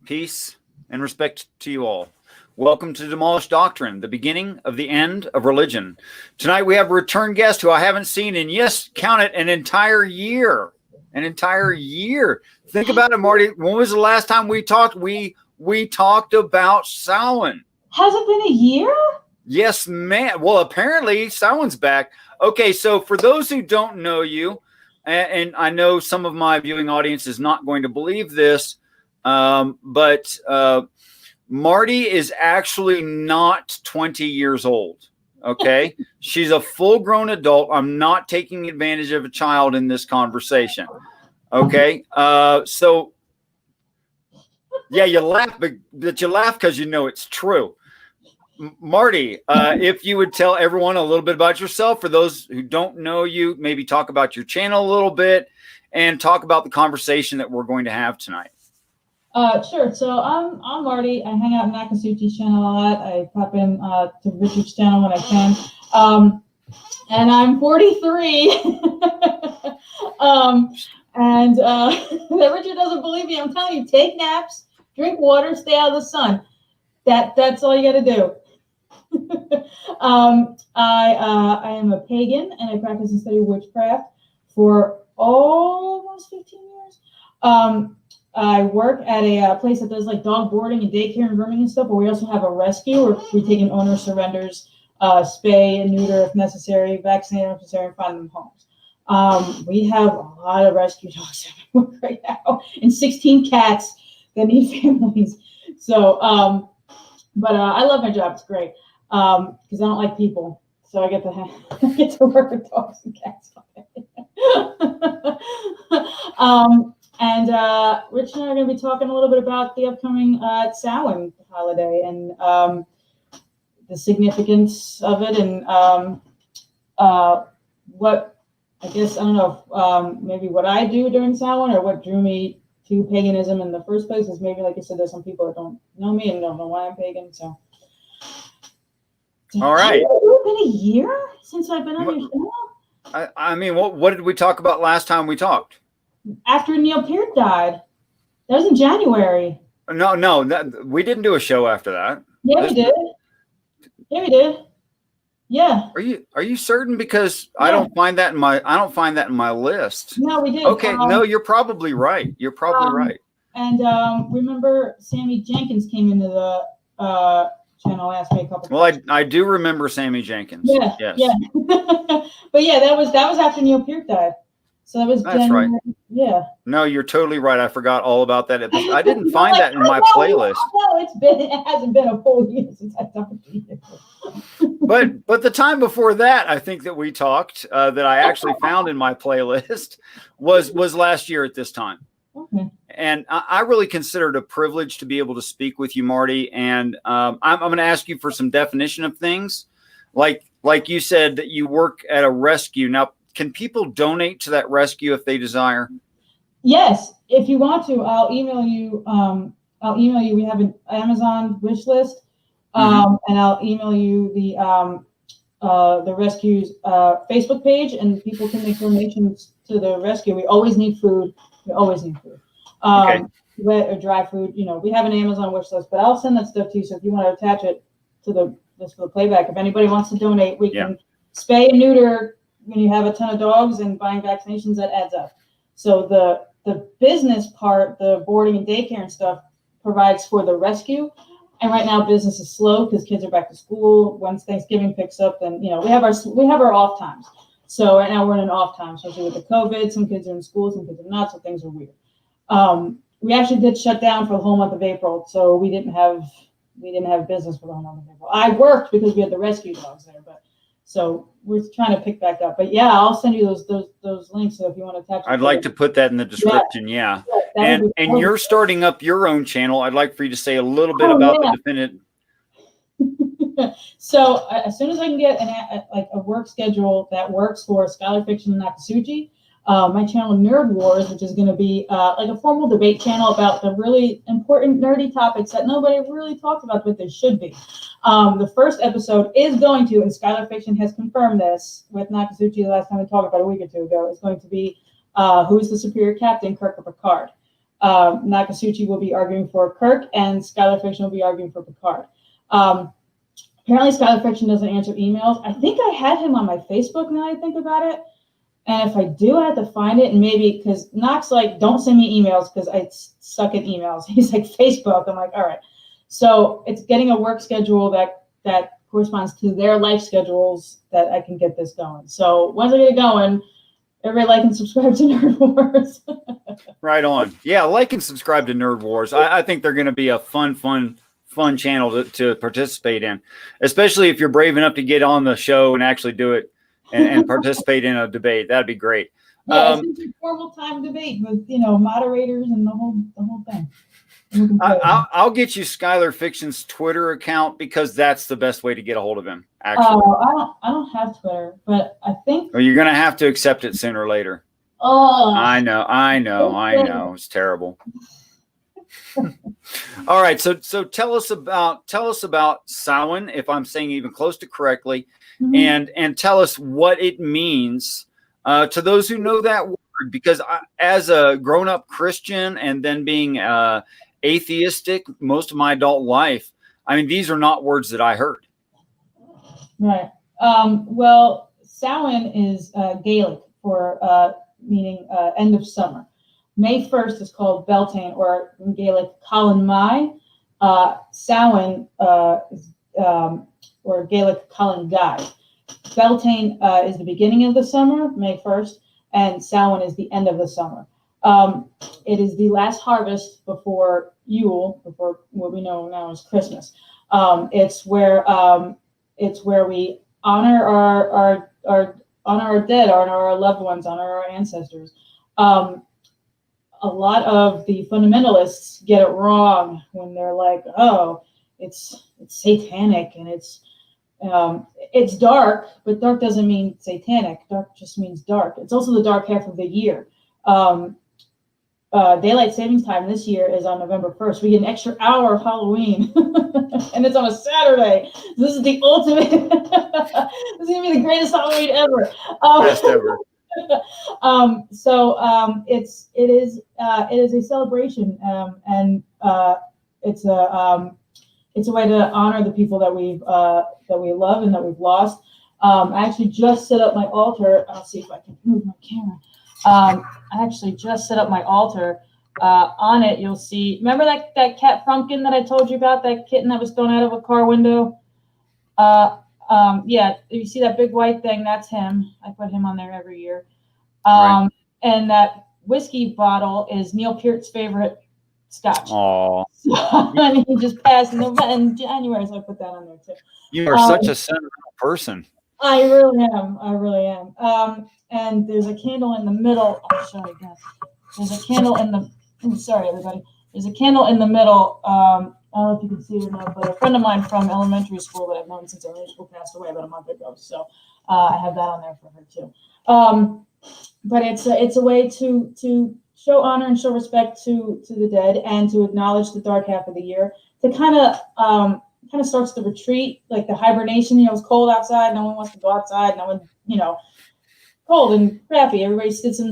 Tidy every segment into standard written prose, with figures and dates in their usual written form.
Peace and respect to you all. Welcome to Demolished Doctrine, the beginning of the end of religion. Tonight we have a return guest who I haven't seen in, yes, count it, an entire year. An entire year. Think about it, Marty. When was the last time we talked? We talked about Sowain. Has it been a year? Yes, man. Well, apparently Sowain's back. Okay, so for those who don't know you, and I know some of my viewing audience is not going to believe this, but Marty is actually not 20 years old. Okay. She's a full-grown adult. I'm not taking advantage of a child in this conversation. Okay. So yeah, you laugh, but you laugh because you know it's true. Marty, if you would tell everyone a little bit about yourself, for those who don't know you, maybe talk about your channel a little bit and talk about the conversation that we're going to have tonight. Sure. So I'm Marty. I hang out in Nakasuchi's channel a lot. I pop in to Richard's channel when I can. And I'm 43. That Richard doesn't believe me. I'm telling you, take naps, drink water, stay out of the sun. That's all you got to do. I am a pagan and I practice and study witchcraft for almost 15 years. I work at a place that does like dog boarding and daycare and grooming and stuff, but we also have a rescue where we take an owner surrenders, spay and neuter if necessary, vaccinate if necessary, and find them homes. We have a lot of rescue dogs at work right now and 16 cats that need families. So, but I love my job. It's great because I don't like people. So I get to work with dogs and cats. And Rich and I are going to be talking a little bit about the upcoming Sowain holiday and the significance of it and what, I guess, I don't know, maybe what I do during Sowain or what drew me to paganism in the first place is maybe, like I said, there's some people that don't know me and don't know why I'm pagan. So, all right. It's been a year since I've been on your channel. I mean, what did we talk about last time we talked? After Neil Peart died. That was in January. No, we didn't do a show after that. Yeah, we did. Yeah, we did. Yeah. Are you certain? Because yeah. I don't find that in my list. No, we did. Okay, no, you're probably right. You're probably right. And remember Sammy Jenkins came into the channel, asked me a couple. Well, I do remember Sammy Jenkins. Yeah. Yes. Yeah. But yeah, that was after Neil Peart died. So that was January. Right. Yeah. No, you're totally right. I forgot all about that episode. I didn't find that in my playlist. No, it hasn't been a full year since I talked to you. But the time before that, I think that we talked that I actually found in my playlist was last year at this time. Okay. And I really consider it a privilege to be able to speak with you, Marty. And I'm going to ask you for some definition of things, like you said that you work at a rescue now. Can people donate to that rescue if they desire? Yes, if you want to, I'll email you. We have an Amazon wish list, and I'll email you the rescue's Facebook page, and people can make donations to the rescue. We always need food. Okay. Wet or dry food. You know, we have an Amazon wish list, but I'll send that stuff to you. So if you want to attach it to the list for the playback, if anybody wants to donate, we can spay and neuter. When you have a ton of dogs and buying vaccinations, that adds up. So the business part, the boarding and daycare and stuff, provides for the rescue. And right now business is slow because kids are back to school. Once Thanksgiving picks up, then we have our off times. So right now we're in an off time, especially with the COVID. Some kids are in school, some kids are not. So things are weird. We actually did shut down for the whole month of April, so we didn't have business for the whole month of April. I worked because we had the rescue dogs there, but. So we're trying to pick back up, but yeah, I'll send you those links. So if you want to attach, I'd like to put that in the description. Yeah. And you're starting up your own channel. I'd like for you to say a little bit about the definitive. So as soon as I can get a work schedule that works for Scholar Fiction and Nakasuchi, my channel Nerd Wars, which is going to be like a formal debate channel about the really important nerdy topics that nobody really talked about, but there should be. The first episode is going to, and Scholar Fiction has confirmed this with Nakasuchi the last time we talked about a week or two ago, is going to be who's the superior captain, Kirk or Picard. Nakasuchi will be arguing for Kirk, and Skylar Fiction will be arguing for Picard. Apparently, Skylar Fiction doesn't answer emails. I think I had him on my Facebook now I think about it. And if I do, I have to find it. And maybe because Knox like, don't send me emails because I suck at emails. He's like, Facebook. I'm like, all right. So it's getting a work schedule that corresponds to their life schedules that I can get this going. So once I get it going, everybody like and subscribe to Nerd Wars. Right on. Yeah, like and subscribe to Nerd Wars. I think they're going to be a fun channel to participate in, especially if you're brave enough to get on the show and actually do it and participate in a debate. That'd be great. Yeah, it's a formal time debate with moderators and the whole thing. I'll get you Skylar Fiction's Twitter account because that's the best way to get a hold of him. Actually, I don't have Twitter, but I think you're going to have to accept it sooner or later. Oh, I know. It's terrible. All right, so tell us about Sowain, if I'm saying even close to correctly, and tell us what it means to those who know that word. Because as a grown-up Christian and then being atheistic most of my adult life, I mean, these are not words that I heard. Right. Well, Sowain is Gaelic for meaning end of summer. May 1st is called Beltane, or in Gaelic, Colin Mai. Sowain is or Gaelic Colin Guy. Beltane is the beginning of the summer, May 1st, and Sowain is the end of the summer. It is the last harvest before Yule, before what we know now as Christmas. It's where we honor our dead, honor our loved ones, honor our ancestors. A lot of the fundamentalists get it wrong when they're like, "Oh, it's satanic and it's dark," but dark doesn't mean satanic. Dark just means dark. It's also the dark half of the year. Daylight savings time this year is on November 1st. We get an extra hour of Halloween, and it's on a Saturday. This is the ultimate. This is gonna be the greatest Halloween ever. Best ever. It is a celebration, and it's a way to honor the people that we love and that we've lost. I actually just set up my altar. I'll see if I can move my camera. I actually just set up my altar. On it, you'll see. Remember that cat Frumpkin that I told you about? That kitten that was thrown out of a car window. Yeah, you see that big white thing? That's him. I put him on there every year. Right. And that whiskey bottle is Neil Peart's favorite scotch. Oh. And he just passed in January, so I put that on there too. You are such a sentimental person. I really am. And there's a candle in the middle. I'll show you again. There's a candle in the. Sorry, everybody. There's a candle in the middle. I don't know if you can see it or not, but a friend of mine from elementary school that I've known since elementary school passed away about a month ago. So I have that on there for her too. But it's a way to show honor and show respect to the dead and to acknowledge the dark half of the year. To kind of starts the retreat, like the hibernation. It's cold outside. No one wants to go outside. No one, cold and crappy. Everybody sits in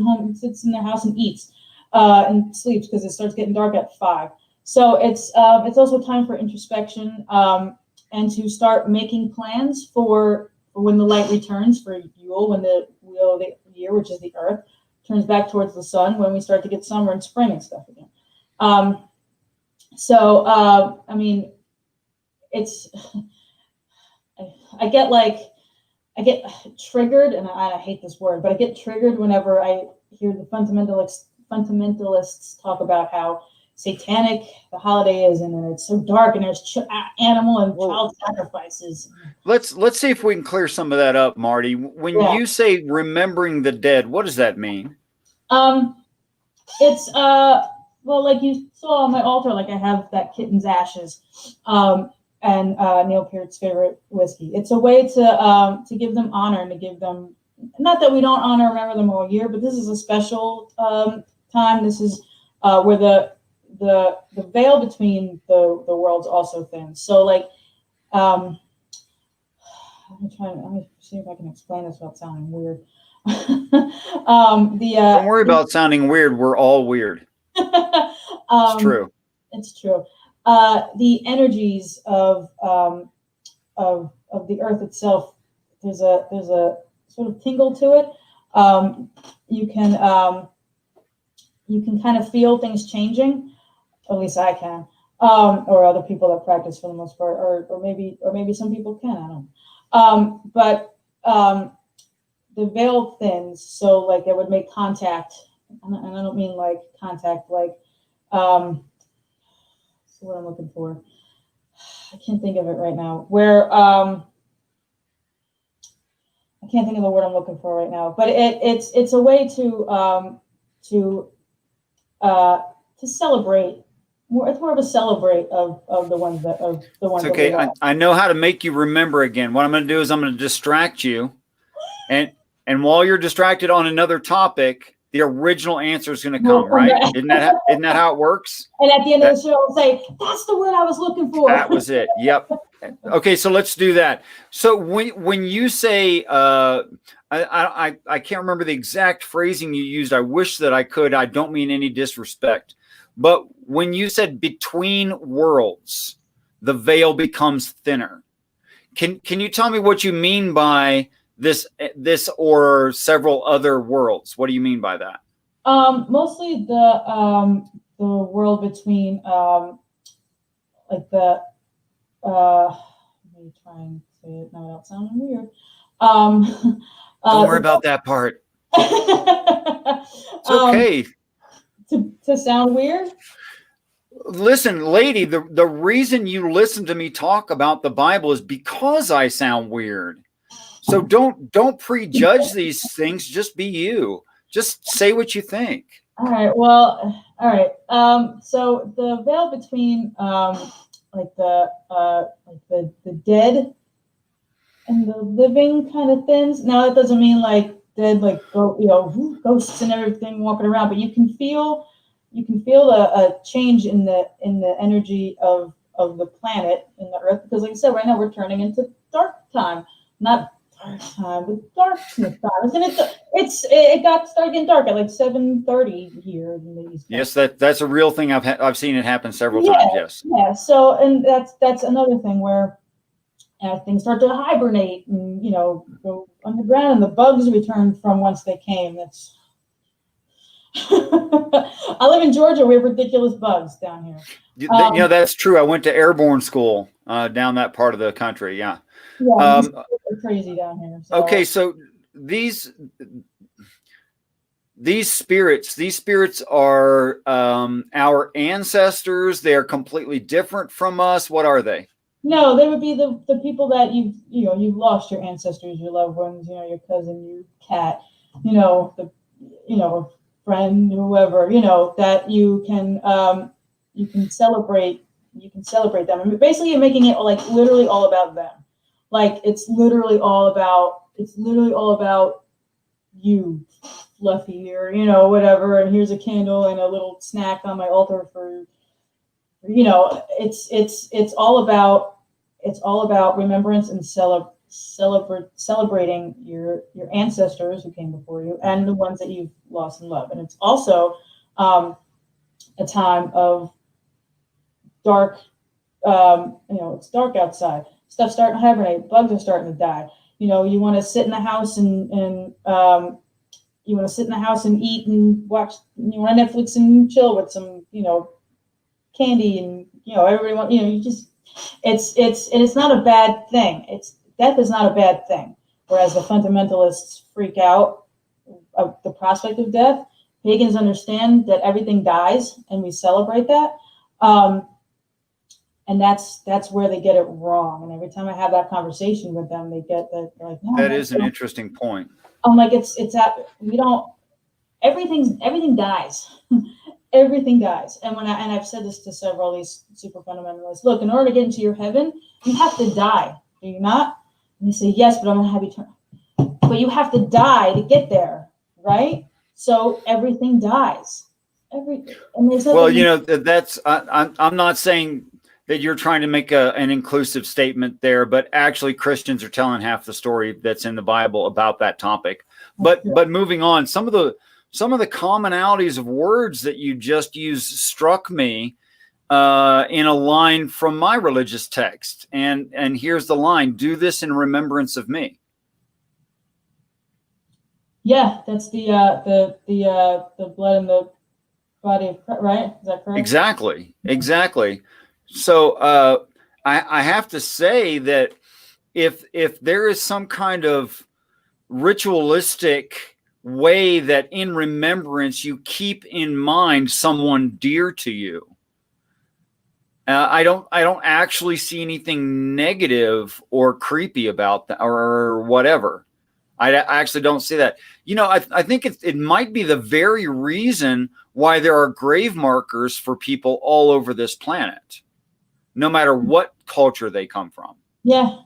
their house and eats and sleeps because it starts getting dark at 5. So it's also time for introspection and to start making plans for when the light returns for Yule, when the wheel of the year, which is the Earth, turns back towards the sun, when we start to get summer and spring and stuff again. I mean, it's I get triggered, and I hate this word, but I get triggered whenever I hear the fundamentalists talk about how satanic the holiday is, and it's so dark, and there's animal and child sacrifices. Let's see if we can clear some of that up, Marty. When you say remembering the dead, what does that mean? It's well, like you saw on my altar, like I have that kitten's ashes, and Neil Peart's favorite whiskey. It's a way to give them honor and to give them, not that we don't remember them all year, but this is a special time. This is where the veil between the worlds also thins. So like, let me see if I can explain this without sounding weird. Don't worry about sounding weird. We're all weird. It's true. It's true. The energies of the earth itself, there's a sort of tingle to it. You can kind of feel things changing. At least I can, or other people that practice for the most part, or maybe some people can. I don't know. But the veil thins, so like it would make contact, and I don't mean like contact like. So what I'm looking for, I can't think of it right now. Where I can't think of the word I'm looking for right now, but it's a way to celebrate. It's more of a celebrate of the ones that of the ones. It's okay. That I know how to make you remember again. What I'm going to do is I'm going to distract you, and while you're distracted on another topic, the original answer is going to come. Right? Isn't that how it works? And at the end of the show, I'll say, "That's the word I was looking for." That was it. Yep. Okay, so let's do that. So when you say, I can't remember the exact phrasing you used. I wish that I could. I don't mean any disrespect. But when you said between worlds, the veil becomes thinner. Can you tell me what you mean by this or several other worlds? What do you mean by that? Mostly the world between like the let me try and say it now without sounding weird. Don't worry about that part. It's okay. To sound weird? Listen, lady, the reason you listen to me talk about the Bible is because I sound weird. So don't prejudge these things. Just be you. Just say what you think. All right. Well, all right. So the veil between like the dead and the living kind of thins. Now that doesn't mean like dead, like ghosts and everything walking around, but you can feel a change in the energy of the planet in the earth, because like I said, right now we're turning into dark time, not dark time, but darkness time. And it got started getting dark at like 7:30 here in the East Coast. Yes, that's a real thing. I've seen it happen several times. Yes. Yeah. So, and that's another thing where things start to hibernate and go underground, and the bugs return from whence they came. That's I live in Georgia. We have ridiculous bugs down here. That's true. I went to airborne school down that part of the country. Yeah. Yeah, it's crazy down here. So. Okay, so these spirits are our ancestors. They are completely different from us. What are they? No, they would be the people that you've lost, your ancestors, your loved ones, your cousin, your cat, a friend, whoever, that you can celebrate. You can celebrate them. I mean, basically, you're making it like literally all about them. Like it's literally all about you, Fluffy, or whatever. And here's a candle and a little snack on my altar for. It's all about remembrance and celebrating your ancestors who came before you and the ones that you've lost in love. And it's also a time of dark. It's dark outside. Stuff's starting to hibernate. Bugs are starting to die. You want to sit in the house and eat and watch. You want Netflix and chill with some candy and everybody want it's not a bad thing. Death is not a bad thing. Whereas the fundamentalists freak out of the prospect of death, pagans understand that everything dies and we celebrate that. And that's where they get it wrong. And every time I have that conversation with them, they get that like, no, that is an interesting point. I'm like, everything dies. Everything dies. And I've said this to several of these super fundamentalists. Look, in order to get into your heaven, you have to die. Do you not? And they say, yes, but I'm going to have eternal. But you have to die to get there, right? So everything dies. That's I'm not saying that you're trying to make an inclusive statement there, but actually Christians are telling half the story that's in the Bible about that topic. But moving on, some of some of the commonalities of words that you just used struck me in a line from my religious text. And here's the line: "Do this in remembrance of me." Yeah, that's the blood and the body of Christ, right? Is that correct? Exactly. So I have to say that if there is some kind of ritualistic way that in remembrance you keep in mind someone dear to you, I don't actually see anything negative or creepy about that or whatever. I actually don't see that. I think it might be the very reason why there are grave markers for people all over this planet, no matter what culture they come from. Yeah.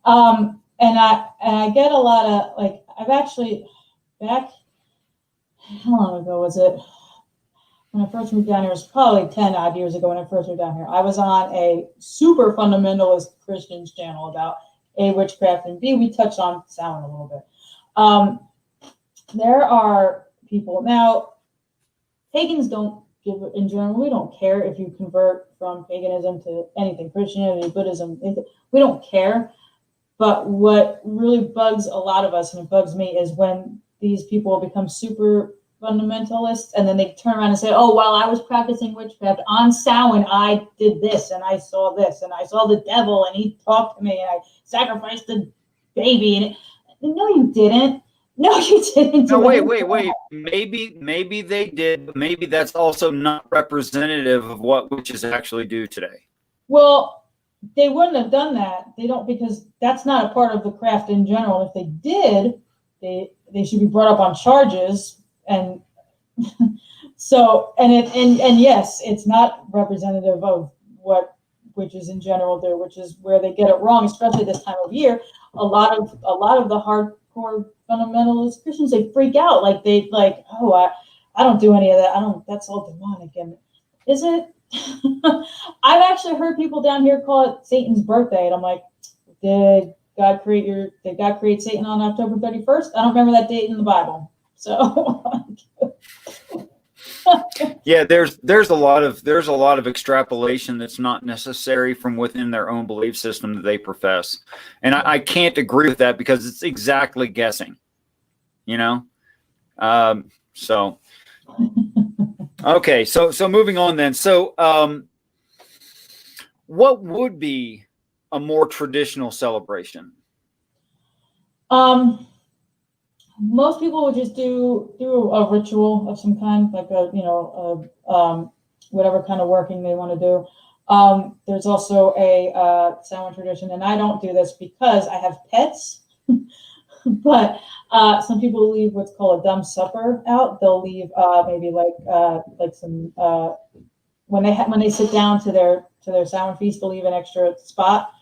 And I get a lot of, like, I've actually, back, how long ago was it? When I first moved down here, it was probably 10 odd years ago when I first moved down here. I was on a super fundamentalist Christians channel about A, witchcraft, and B, we touched on Sowain a little bit. There are people, now, pagans don't give, in general, we don't care if you convert from paganism to anything, Christianity, Buddhism, we don't care. But what really bugs a lot of us, and it bugs me, is when these people become super fundamentalists and then they turn around and say, oh, while I was practicing witchcraft on Sowain, I did this and I saw this and I saw the devil and he talked to me and I sacrificed the baby. And no, you didn't. No, you didn't. No, wait. Maybe they did, but maybe that's also not representative of what witches actually do today. Well, they wouldn't have done that. They don't, because that's not a part of the craft in general. If they did, they should be brought up on charges. And so, and yes, it's not representative of what witches in general do, which is where they get it wrong, especially this time of year. A lot of the hardcore fundamentalist Christians, they freak out, oh, I don't do any of that. That's all demonic. And is it? I've actually heard people down here call it Satan's birthday, and I'm like, did God create Satan on October 31st? I don't remember that date in the Bible. So yeah, there's a lot of extrapolation that's not necessary from within their own belief system that they profess, and I can't agree with that because it's exactly guessing, so. Okay, so moving on then. So what would be a more traditional celebration? Most people would just do a ritual of some kind, like whatever kind of working they want to do. There's also a Sowain tradition, and I don't do this because I have pets. But some people leave what's called a dumb supper out. They'll leave maybe like some when they sit down to their Sowain feast, they'll leave an extra spot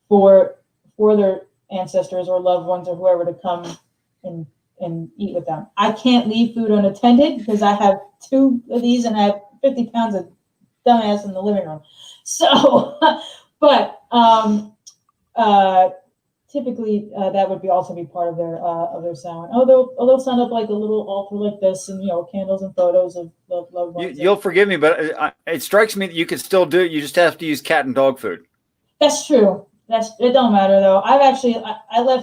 for their ancestors or loved ones or whoever to come and eat with them. I can't leave food unattended because I have 2 of these and I have 50 pounds of dumbass in the living room. So, but typically, that would also be part of their Sowain. They'll send up like a little altar like this, and candles and photos of loved ones. You'll forgive me, but it strikes me that you could still do it. You just have to use cat and dog food. That's true. It don't matter though. I left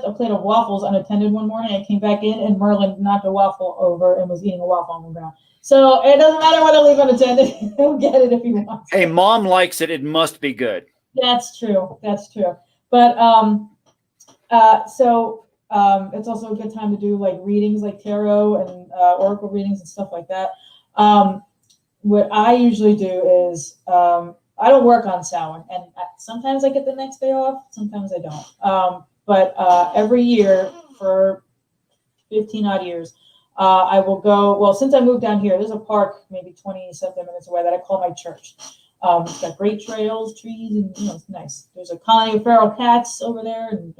a plate of waffles unattended one morning. I came back in and Merlin knocked a waffle over and was eating a waffle on the ground. So it doesn't matter what I leave unattended. He'll get it if he wants. Hey, mom likes it. It must be good. That's true. But it's also a good time to do like readings, like tarot and oracle readings and stuff like that. What I usually do is I don't work on Sowain, and sometimes I get the next day off, sometimes I don't. But every year for 15 odd years, I will go. Well, since I moved down here, there's a park maybe 20-something minutes away that I call my church. It's got great trails, trees, and it's nice. There's a colony of feral cats over there, and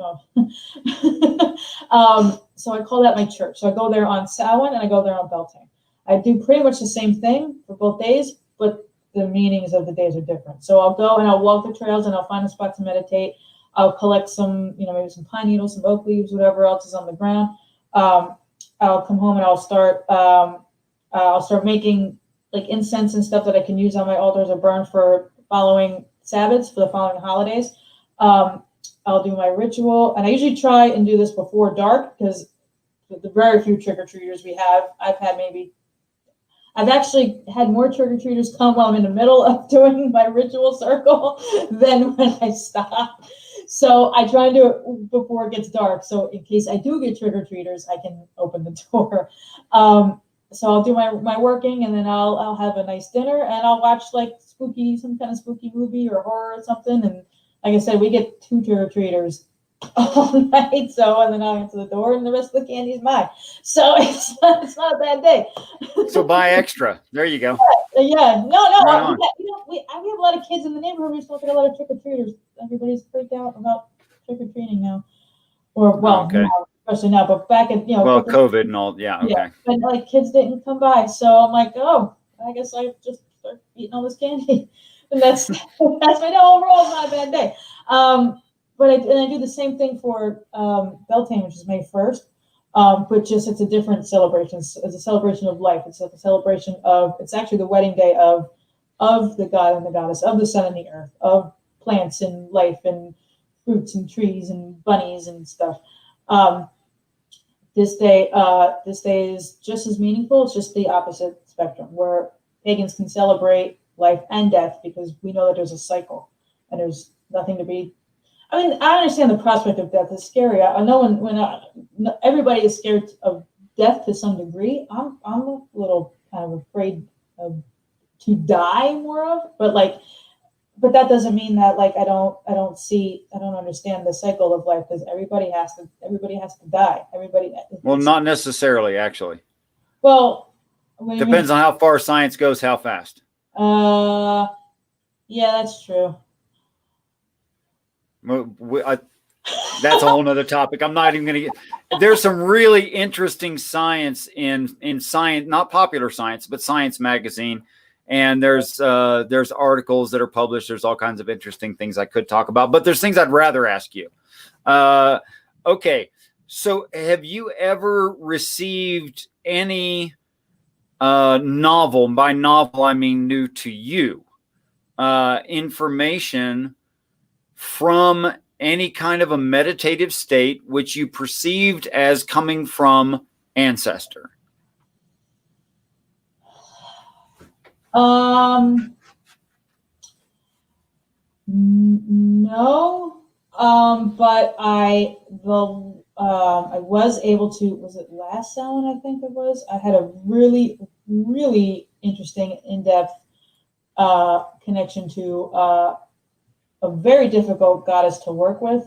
so I call that my church. So I go there on Sowain and I go there on Beltane. I do pretty much the same thing for both days, but the meanings of the days are different. So I'll go and I'll walk the trails and I'll find a spot to meditate. I'll collect some, maybe some pine needles, some oak leaves, whatever else is on the ground. I'll come home and I'll start making like incense and stuff that I can use on my altars or burn for following Sabbaths, for the following holidays. I'll do my ritual, and I usually try and do this before dark because the very few trick-or-treaters we have, I've actually had more trick-or-treaters come while I'm in the middle of doing my ritual circle than when I stop. So I try and do it before it gets dark. So in case I do get trick-or-treaters, I can open the door. So I'll do my working, and then I'll have a nice dinner, and I'll watch like some kind of spooky movie or horror or something. And like I said, we get 2 trick-or-treaters all night. So, and then I'll answer the door, and the rest of the candy is mine. So it's not a bad day. So buy extra. There you go. Yeah. No. Right We have a lot of kids in the neighborhood. We still get a lot of trick-or-treaters. Everybody's freaked out about trick-or-treating now. Or, well, okay. Especially now, but back in, well, COVID and all. Yeah. Okay. Yeah, but like kids didn't come by. So I'm like, oh, I guess I just start eating all this candy. And that's my day. Overall, it's not a bad day. But I do the same thing for Beltane, which is May 1st. But just it's a different celebration. It's a celebration of life. It's like a celebration of, it's actually the wedding day of the god and the goddess, of the sun and the earth, of plants and life and fruits and trees and bunnies and stuff. This day is just as meaningful. It's just the opposite spectrum, where pagans can celebrate life and death because we know that there's a cycle and there's nothing to be. I mean, I understand the prospect of death is scary. I know when everybody is scared of death to some degree. I'm a little kind of afraid to die more of, but that doesn't mean that like I don't understand the cycle of life, because everybody has to die. Well, not necessarily, actually. Well, depends on how far science goes, how fast. Yeah, that's true. That's a whole nother topic. I'm not even going to get. There's some really interesting science in science, not popular science, but Science magazine. And there's articles that are published. There's all kinds of interesting things I could talk about, but there's things I'd rather ask you. Okay. So have you ever received any novel, by novel, I mean new to you, information from any kind of a meditative state which you perceived as coming from ancestor? No, but I was able to, was it last Sowain, I think it was? I had a really, really interesting, in-depth connection to a very difficult goddess to work with.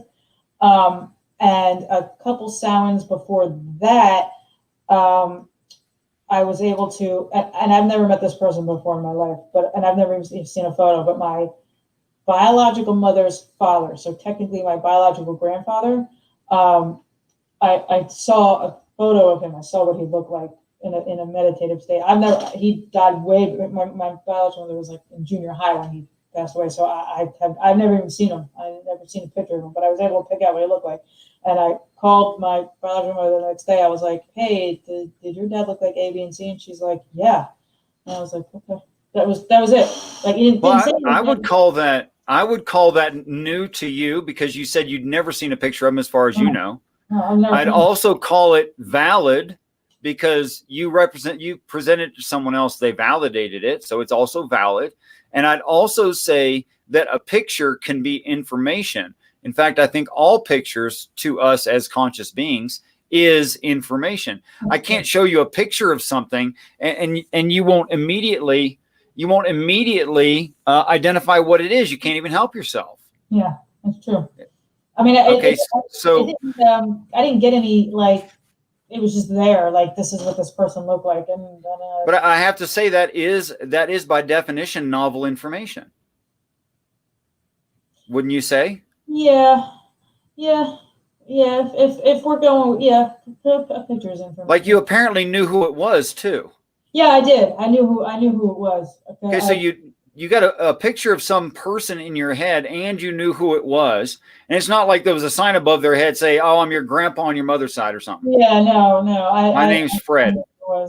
And a couple Sowains before that, I was able to, and I've never met this person before in my life, and I've never even seen a photo, but my biological mother's father, so technically my biological grandfather, I saw a photo of him. I saw what he looked like in a meditative state. He died my biological mother was like in junior high when he passed away. So I've never even seen him. I've never seen a picture of him, but I was able to pick out what he looked like. And I called my biological mother the next day. I was like, hey, did your dad look like A, B, and C? And she's like, yeah. And I was like, okay. That was it. Like, he didn't say anything. I would call that new to you, because you said you'd never seen a picture of him, as far as you know. No, I'd also call it valid, because you presented to someone else, they validated it, so it's also valid. And I'd also say that a picture can be information. In fact, I think all pictures to us as conscious beings is information. I can't show you a picture of something and you won't immediately identify what it is. You can't even help yourself. Yeah, that's true. I mean, I didn't get any, like, it was just there, like, this is what this person looked like. And but I have to say that is by definition novel information. Wouldn't you say? Yeah. If we're going, pictures information. Like, you apparently knew who it was too. Yeah, I did. I knew who it was. Okay, so you got a picture of some person in your head and you knew who it was. And it's not like there was a sign above their head say, "Oh, I'm your grandpa on your mother's side" or something. Yeah, no. My name's Fred.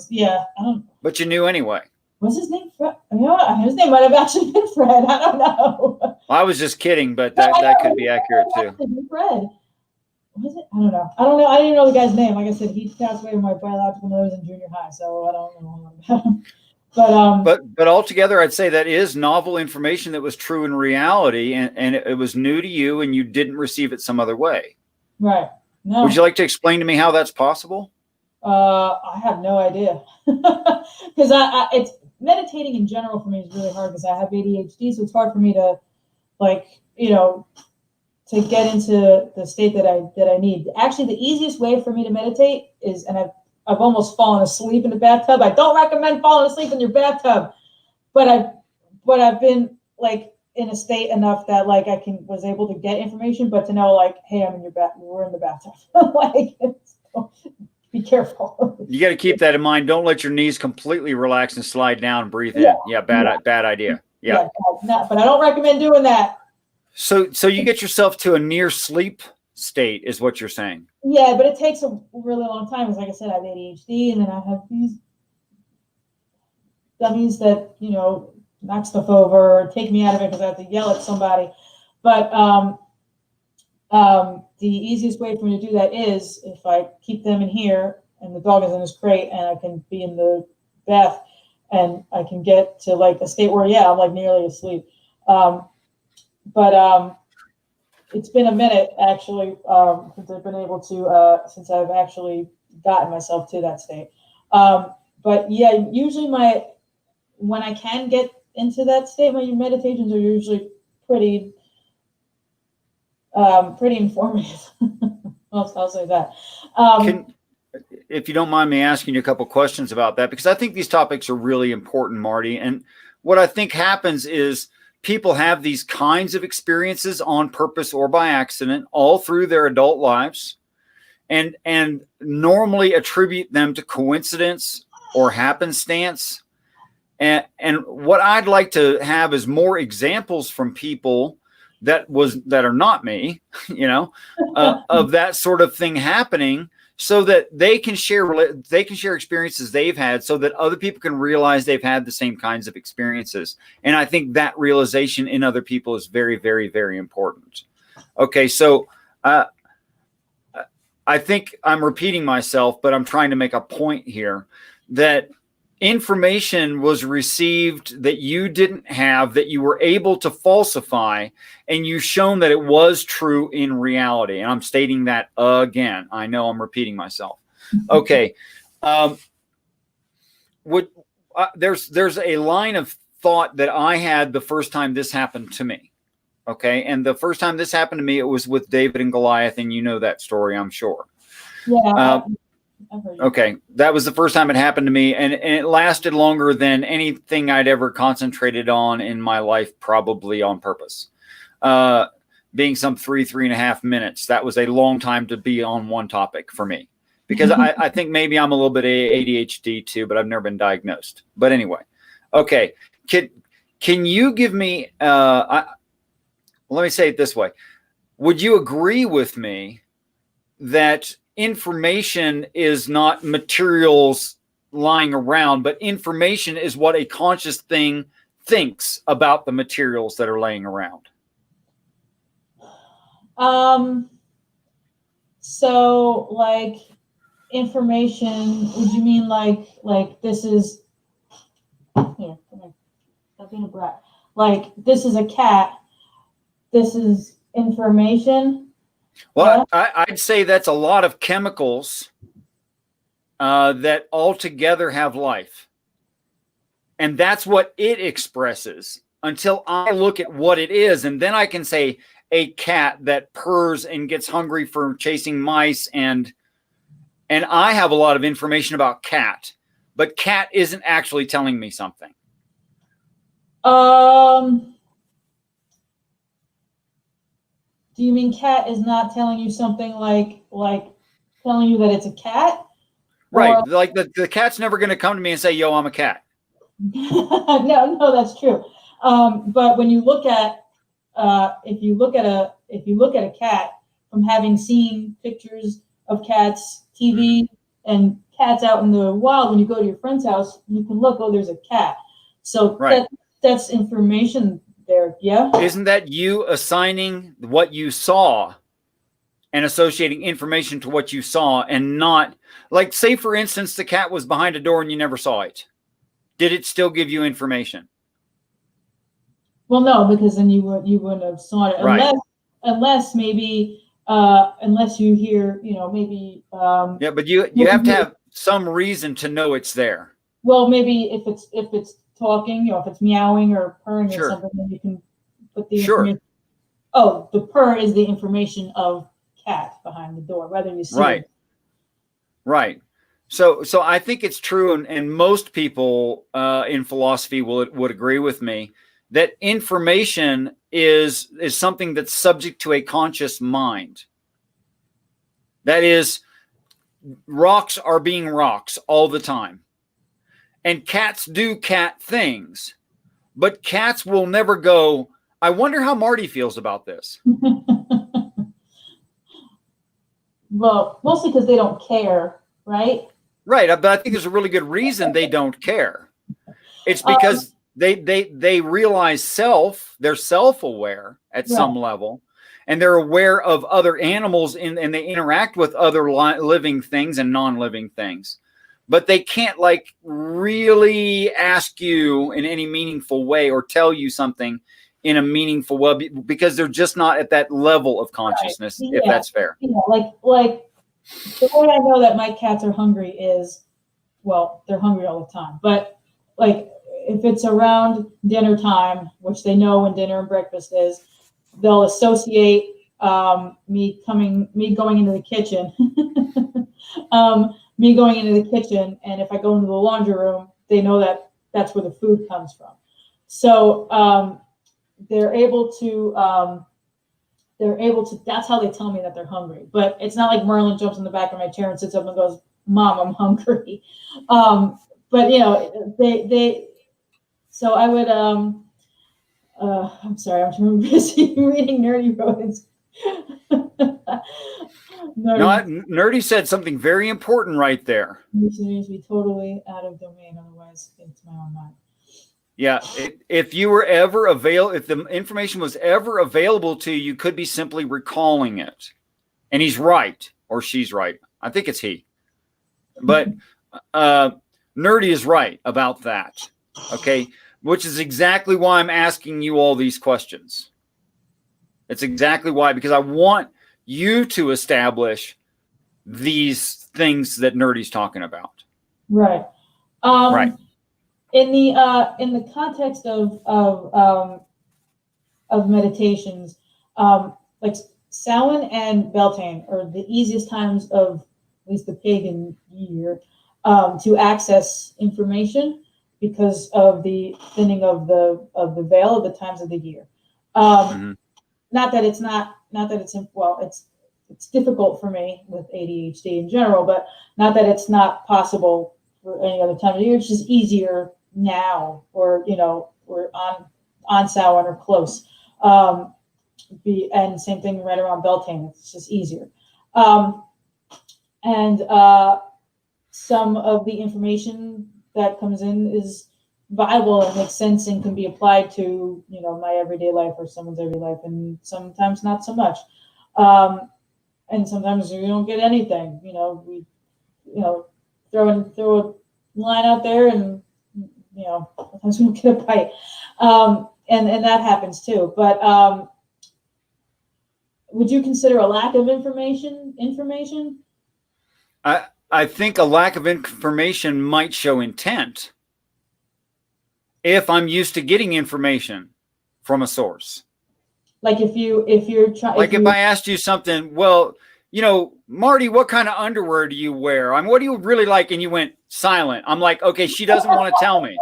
Yeah, I don't. But you knew anyway. Was his name Fred? You know what? His name might have actually been Fred. I don't know. Well, I was just kidding, but that could be accurate too. Fred. Was it? I don't know. I didn't even know the guy's name. Like I said, he passed away when my biological mother was in junior high, so I don't know about him. But altogether, I'd say that is novel information that was true in reality, and it was new to you, and you didn't receive it some other way. Right. No. Would you like to explain to me how that's possible? I have no idea, because it's meditating in general for me is really hard because I have ADHD, so it's hard for me to, to get into the state that I need. Actually, the easiest way for me to meditate is, and I've almost fallen asleep in the bathtub. I don't recommend falling asleep in your bathtub, but I've been like in a state enough that like I was able to get information, but to know like, hey, we're in the bathtub. Like, be careful. You got to keep that in mind. Don't let your knees completely relax and slide down and breathe in. Yeah, bad idea. Yeah. But I don't recommend doing that. So you get yourself to a near sleep state is what you're saying. Yeah, but it takes a really long time. Because like I said, I have ADHD, and then I have these dummies that, knock stuff over or take me out of it because I have to yell at somebody. But the easiest way for me to do that is if I keep them in here and the dog is in his crate and I can be in the bath and I can get to like a state where, I'm like nearly asleep. But it's been a minute actually since I've been able to, since I've actually gotten myself to that state. But yeah, usually when I can get into that state, my meditations are usually pretty informative. I'll say that. If you don't mind me asking you a couple questions about that, because I think these topics are really important, Marty. And what I think happens is people have these kinds of experiences on purpose or by accident all through their adult lives, and normally attribute them to coincidence or happenstance. And what I'd like to have is more examples from people that are not me, of that sort of thing happening, so that they can share experiences they've had, so that other people can realize they've had the same kinds of experiences. And I think that realization in other people is very, very, very important. Okay, so I think I'm repeating myself, but I'm trying to make a point here that information was received that you didn't have, that you were able to falsify, and you've shown that it was true in reality. And I'm stating that again. I know I'm repeating myself. Okay. There's a line of thought that I had the first time this happened to me. Okay. And the first time this happened to me, it was with David and Goliath. And you know that story, I'm sure. Yeah. Okay, that was the first time it happened to me, and it lasted longer than anything I'd ever concentrated on in my life, probably on purpose. Being some 3.5 minutes, that was a long time to be on one topic for me, because I think maybe I'm a little bit ADHD too, but I've never been diagnosed. But anyway, okay, can you give me? Let me say it this way: would you agree with me that information is not materials lying around, but information is what a conscious thing thinks about the materials that are laying around? So like information, would you mean like this is here, come here. Stop being a brat. Like this is a cat, this is information. Well, yeah. I'd say that's a lot of chemicals that all together have life. And that's what it expresses until I look at what it is. And then I can say a cat that purrs and gets hungry for chasing mice. And I have a lot of information about cat, but cat isn't actually telling me something. Do you mean cat is not telling you something like telling you that it's a cat? Right. Or, like the cat's never going to come to me and say, yo, I'm a cat. No, that's true. But when you look at if you look at a cat, from having seen pictures of cats, TV, and cats out in the wild, when you go to your friend's house, you can look, oh, there's a cat. So that's information there. Yeah. Isn't that you assigning what you saw and associating information to what you saw, and not, like, say for instance, the cat was behind a door and you never saw it. Did it still give you information? Well, no, because then you wouldn't have saw it, unless maybe unless you hear, maybe. Yeah, but you have to have some reason to know it's there. Well, maybe if it's talking, if it's meowing or purring or something, then you can put the information. Oh, the purr is the information of cat behind the door, whether you see it. Right. So I think it's true, and most people in philosophy would agree with me that information is something that's subject to a conscious mind. That is, rocks are being rocks all the time. And cats do cat things. But cats will never go, I wonder how Marty feels about this. Well, mostly because they don't care, right? Right, but I think there's a really good reason they don't care. It's because they realize they're self-aware at some level, and they're aware of other animals, and they interact with other living things and non-living things. But they can't really ask you in any meaningful way or tell you something in a meaningful way, because they're just not at that level of consciousness, if that's fair. Yeah, like the way I know that my cats are hungry is, well, they're hungry all the time. But if it's around dinner time, which they know when dinner and breakfast is, they'll associate me going into the kitchen. Me going into the kitchen, and if I go into the laundry room, they know that that's where the food comes from. So they're able to, that's how they tell me that they're hungry. But it's not like Merlin jumps in the back of my chair and sits up and goes, Mom, I'm hungry. But so I would, I'm sorry, I'm busy reading Nerdy Roads. Nerdy said something very important right there. It needs to be totally out of domain, otherwise it's my own mind. Yeah, if the information was ever available to you, you could be simply recalling it. And he's right, or she's right. I think it's he. But Nerdy is right about that. Okay, which is exactly why I'm asking you all these questions. It's exactly why, because I want you to establish these things that Nerdy's talking about. Right. Right. In the context of meditations, like Sowain and Beltane are the easiest times of at least the pagan year to access information because of the thinning of the veil of the times of the year. Not that it's it's difficult for me with ADHD in general, but not that it's not possible for any other time of the year. It's just easier now, or we're on Sowain or close. And same thing right around Beltane. It's just easier. And some of the information that comes in is viable and makes sense and can be applied to my everyday life or someone's everyday life, and sometimes not so much. And sometimes we don't get anything. We throw a line out there, and sometimes we don't get a bite. And that happens too. But would you consider a lack of information? I think a lack of information might show intent if I'm used to getting information from a source. Like if I asked you something, well, Marty, what kind of underwear do you wear? What do you really like? And you went silent. I'm like, okay, she doesn't want to tell me.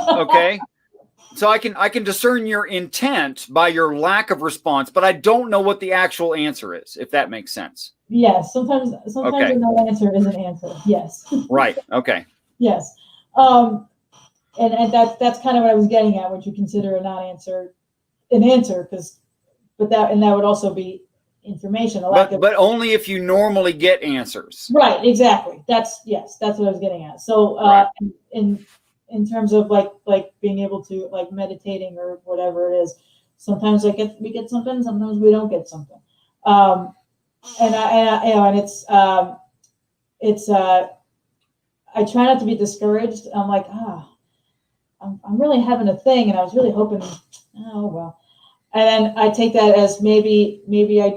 Okay. So I can discern your intent by your lack of response, but I don't know what the actual answer is, if that makes sense. Yes. Sometimes a no answer is an answer. Yes. Right. Okay. Yes. and that's kind of what I was getting at. Would you consider a non-answer an answer? But that would also be information. But only if you normally get answers. Right, exactly. That's what I was getting at. So Right. in terms of like being able to like meditating or whatever it is, sometimes we get something, sometimes we don't get something. And I try not to be discouraged. I'm like, I'm really having a thing, and I was really hoping, oh well. And then I take that as maybe I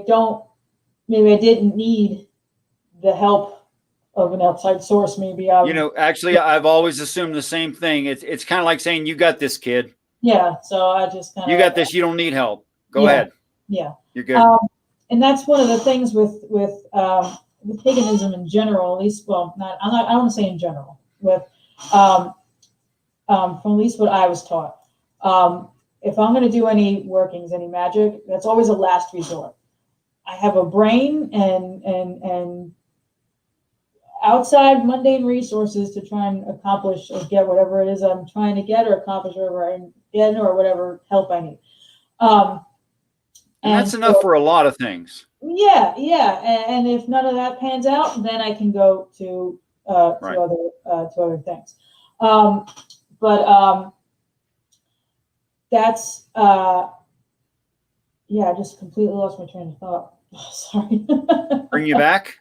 didn't need the help of an outside source. Maybe actually, I've always assumed the same thing. It's kind of like saying, "You got this, kid." Yeah. So I just kind of, you got this. You don't need help. Go ahead. Yeah. You're good. And that's one of the things with paganism in general, at least. Well, I don't want to say in general. With from at least what I was taught. If I'm going to do any workings, any magic, that's always a last resort. I have a brain and outside mundane resources to try and accomplish or get whatever it is I'm trying to get, or accomplish whatever I get, or whatever help I need. And that's enough for a lot of things. Yeah. And if none of that pans out, then I can go to other things. But that's I just completely lost my train of thought. Sorry. Bring you back?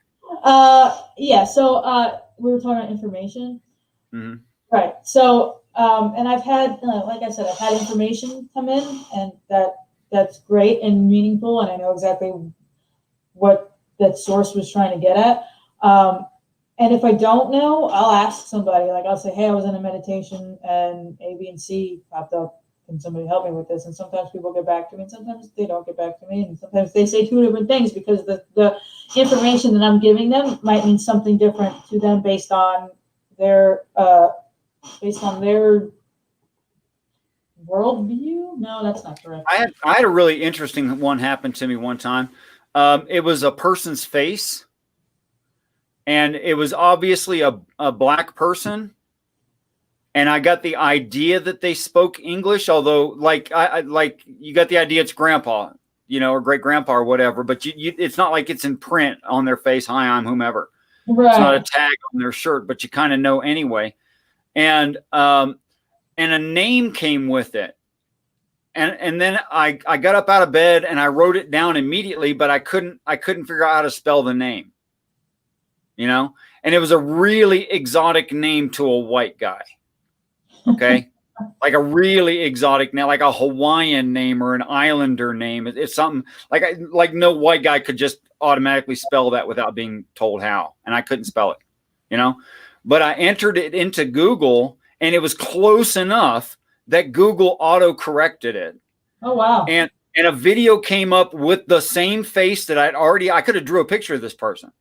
Yeah. So we were talking about information. Mm-hmm. Right. So and I've had, like I said, I've had information come in, and that's great and meaningful, and I know exactly what that source was trying to get at. And if I don't know, I'll ask somebody. Like I'll say, hey, I was in a meditation and A, B, and C popped up. Can somebody help me with this? And sometimes people get back to me, and sometimes they don't get back to me, and sometimes they say two different things, because the information that I'm giving them might mean something different to them based on their worldview. No, that's not correct. I had a really interesting one happen to me one time. It was a person's face, and it was obviously a black person. And I got the idea that they spoke English, although like you got the idea it's grandpa, or great grandpa or whatever, but it's not like it's in print on their face. Hi, I'm whomever. Right. It's not a tag on their shirt, but you kind of know anyway. And a name came with it. And then I got up out of bed and I wrote it down immediately, but I couldn't figure out how to spell the name, and it was a really exotic name to a white guy. Okay. Like a really exotic name, like a Hawaiian name or an islander name. It's something like no white guy could just automatically spell that without being told how. And I couldn't spell it, but I entered it into Google, and it was close enough that Google auto corrected it. Oh, wow. And a video came up with the same face that I could have drew a picture of this person,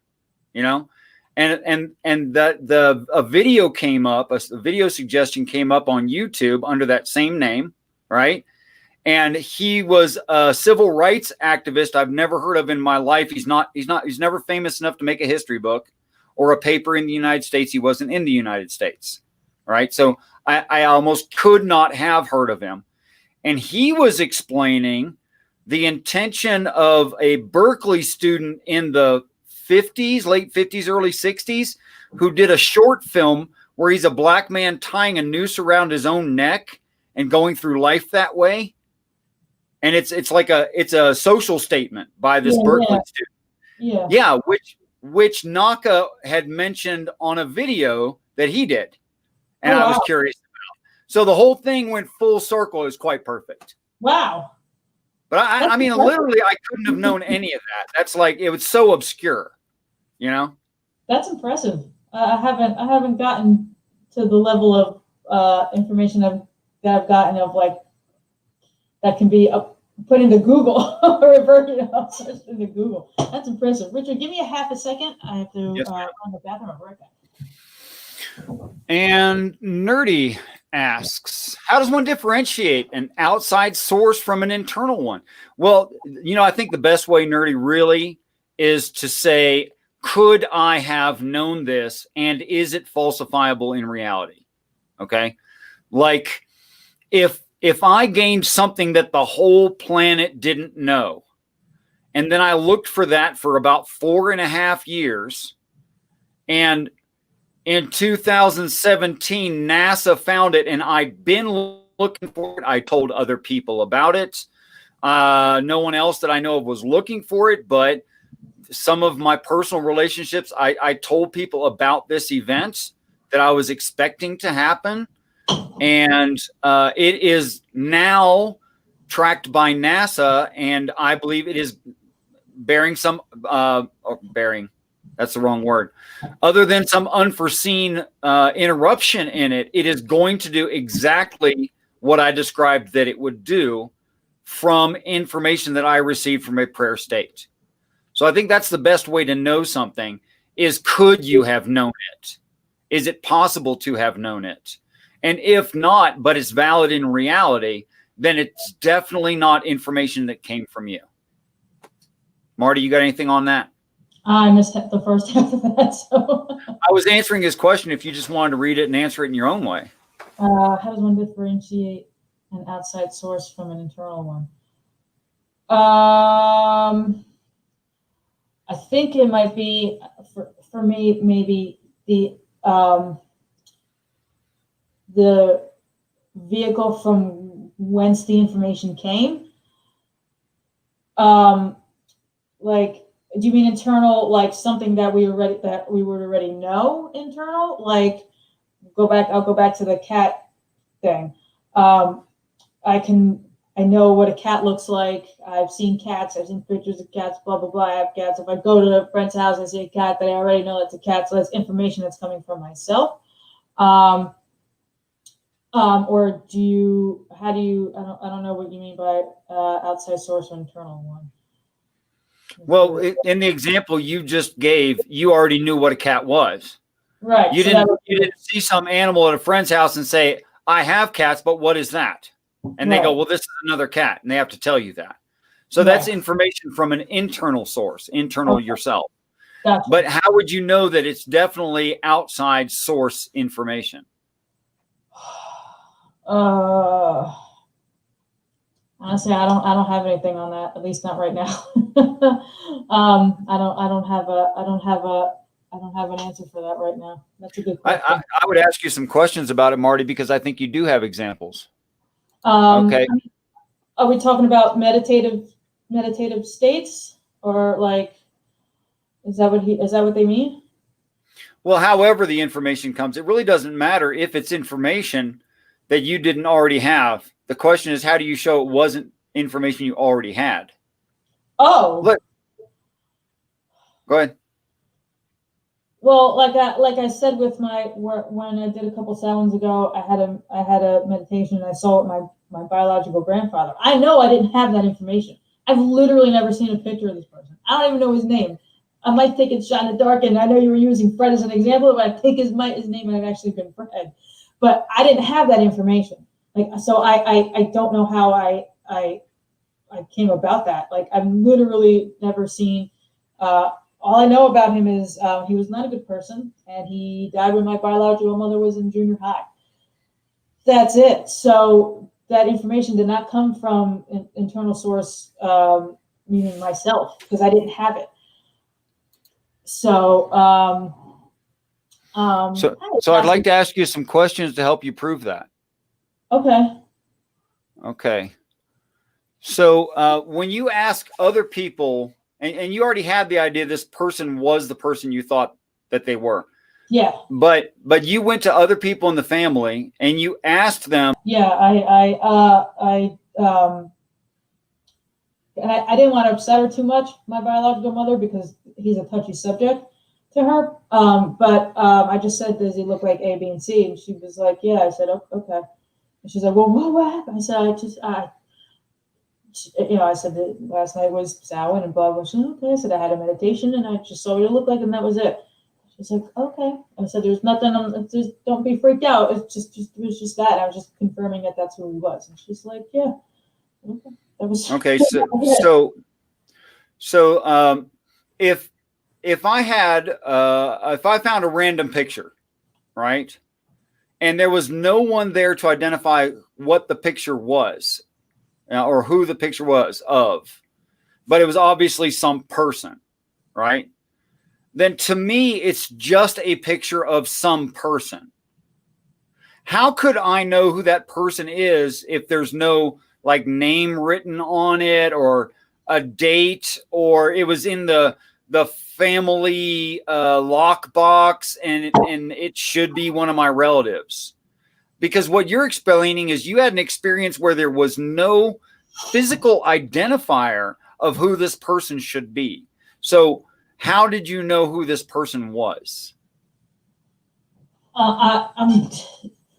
And a video came up, a video suggestion came up on YouTube under that same name, right? And he was a civil rights activist I've never heard of in my life. He's never famous enough to make a history book or a paper in the United States. He wasn't in the United States, right? So I almost could not have heard of him. And he was explaining the intention of a Berkeley student in the late 50s, early 60s, who did a short film where he's a black man tying a noose around his own neck and going through life that way. And it's a social statement by this Berkeley student. Yeah. Which Naka had mentioned on a video that he did. And I was curious about. So the whole thing went full circle. It was quite perfect. Wow. But I mean, literally, I couldn't have known any of that. That's like, it was so obscure, That's impressive. I haven't gotten to the level of information that I've gotten of like that can be put into Google or reverted searched into Google. That's impressive. Richard, give me a half a second. I have to run the bathroom. I'll be right back. And Nerdy asks, how does one differentiate an outside source from an internal one? Well, I think the best way, Nerdy, really is to say, could I have known this, and is it falsifiable in reality? Okay. Like if I gained something that the whole planet didn't know, and then I looked for that for about 4.5 years, and in 2017, NASA found it, and I'd been looking for it. I told other people about it. No one else that I know of was looking for it, but some of my personal relationships, I told people about this event that I was expecting to happen. And it is now tracked by NASA, and I believe it is bearing some bearing. That's the wrong word. Other than some unforeseen interruption in it, it is going to do exactly what I described that it would do from information that I received from a prayer state. So I think that's the best way to know something is, could you have known it? Is it possible to have known it? And if not, but it's valid in reality, then it's definitely not information that came from you. Marty, you got anything on that? I missed the first half of that. So I was answering his question if you just wanted to read it and answer it in your own way. How does one differentiate an outside source from an internal one? I think it might be, for me, maybe the vehicle from whence the information came. Like, do you mean internal, like something that we would already know internal? Like, I'll go back to the cat thing. I know what a cat looks like. I've seen cats. I've seen pictures of cats, blah, blah, blah. I have cats. If I go to a friend's house and see a cat, that I already know that's a cat. So that's information that's coming from myself. Or how do you, I don't know what you mean by outside source or internal one. Well, in the example you just gave, you already knew what a cat was. Right. You didn't see some animal at a friend's house and say, I have cats, but what is that? And they go, well, this is another cat. And they have to tell you that. So that's information from an internal source, internal yourself. Gotcha. But how would you know that it's definitely outside source information? Honestly, I don't have anything on that. At least not right now. I don't have an answer for that right now. That's a good question. I would ask you some questions about it, Marty, because I think you do have examples. Okay. Are we talking about meditative states, or like, is that what they mean? Well, however the information comes, it really doesn't matter if it's information that you didn't already have. The question is, how do you show it wasn't information you already had? Oh, look. Go ahead. Well, like I said with my work, when I did a couple Sowins ago, I had a meditation, and I saw it my biological grandfather. I know I didn't have that information. I've literally never seen a picture of this person. I don't even know his name. I might think it's shot in the dark, and I know you were using Fred as an example, but I think his name might have actually been Fred. But I didn't have that information. Like, so I don't know how I came about that. Like, I've literally never seen. All I know about him is he was not a good person, and he died when my biological mother was in junior high. That's it. So that information did not come from an internal source, meaning myself, because I didn't have it. So, so I'd like to ask you some questions to help you prove that. Okay. Okay. So when you ask other people, and you already had the idea this person was the person you thought that they were. Yeah. But you went to other people in the family and you asked them. Yeah, and I didn't want to upset her too much, my biological mother, because he's a touchy subject to her. But I just said, does he look like A, B, and C? And she was like, yeah. I said, oh, okay. And she's like, well, what happened? I said, I said that last night was Sowain and blah, blah. She said, okay. I said, I had a meditation and I just saw what it looked like, and that was it. She's like, okay. I said, there's nothing, just don't be freaked out. It was just that. I was just confirming that that's who he was. And she's like, yeah. Okay. That was okay. So if I found a random picture, right? and there was no one there to identify what the picture was or who the picture was of, but it was obviously some person, right? Then to me, it's just a picture of some person. How could I know who that person is if there's no like name written on it or a date, or it was in the family lockbox and it should be one of my relatives? Because what you're explaining is you had an experience where there was no physical identifier of who this person should be. So how did you know who this person was? I'm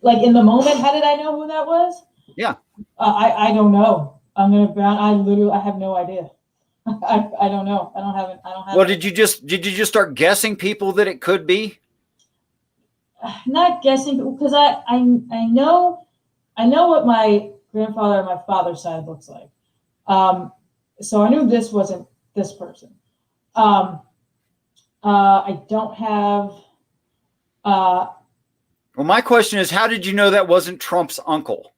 like in the moment. How did I know who that was? Yeah. I don't know. I have no idea. I don't know. I don't have. Well, did you just start guessing people that it could be? Not guessing, because I know what my grandfather on my father's side looks like. So I knew this wasn't this person. I don't have. Well, my question is, how did you know that wasn't Trump's uncle?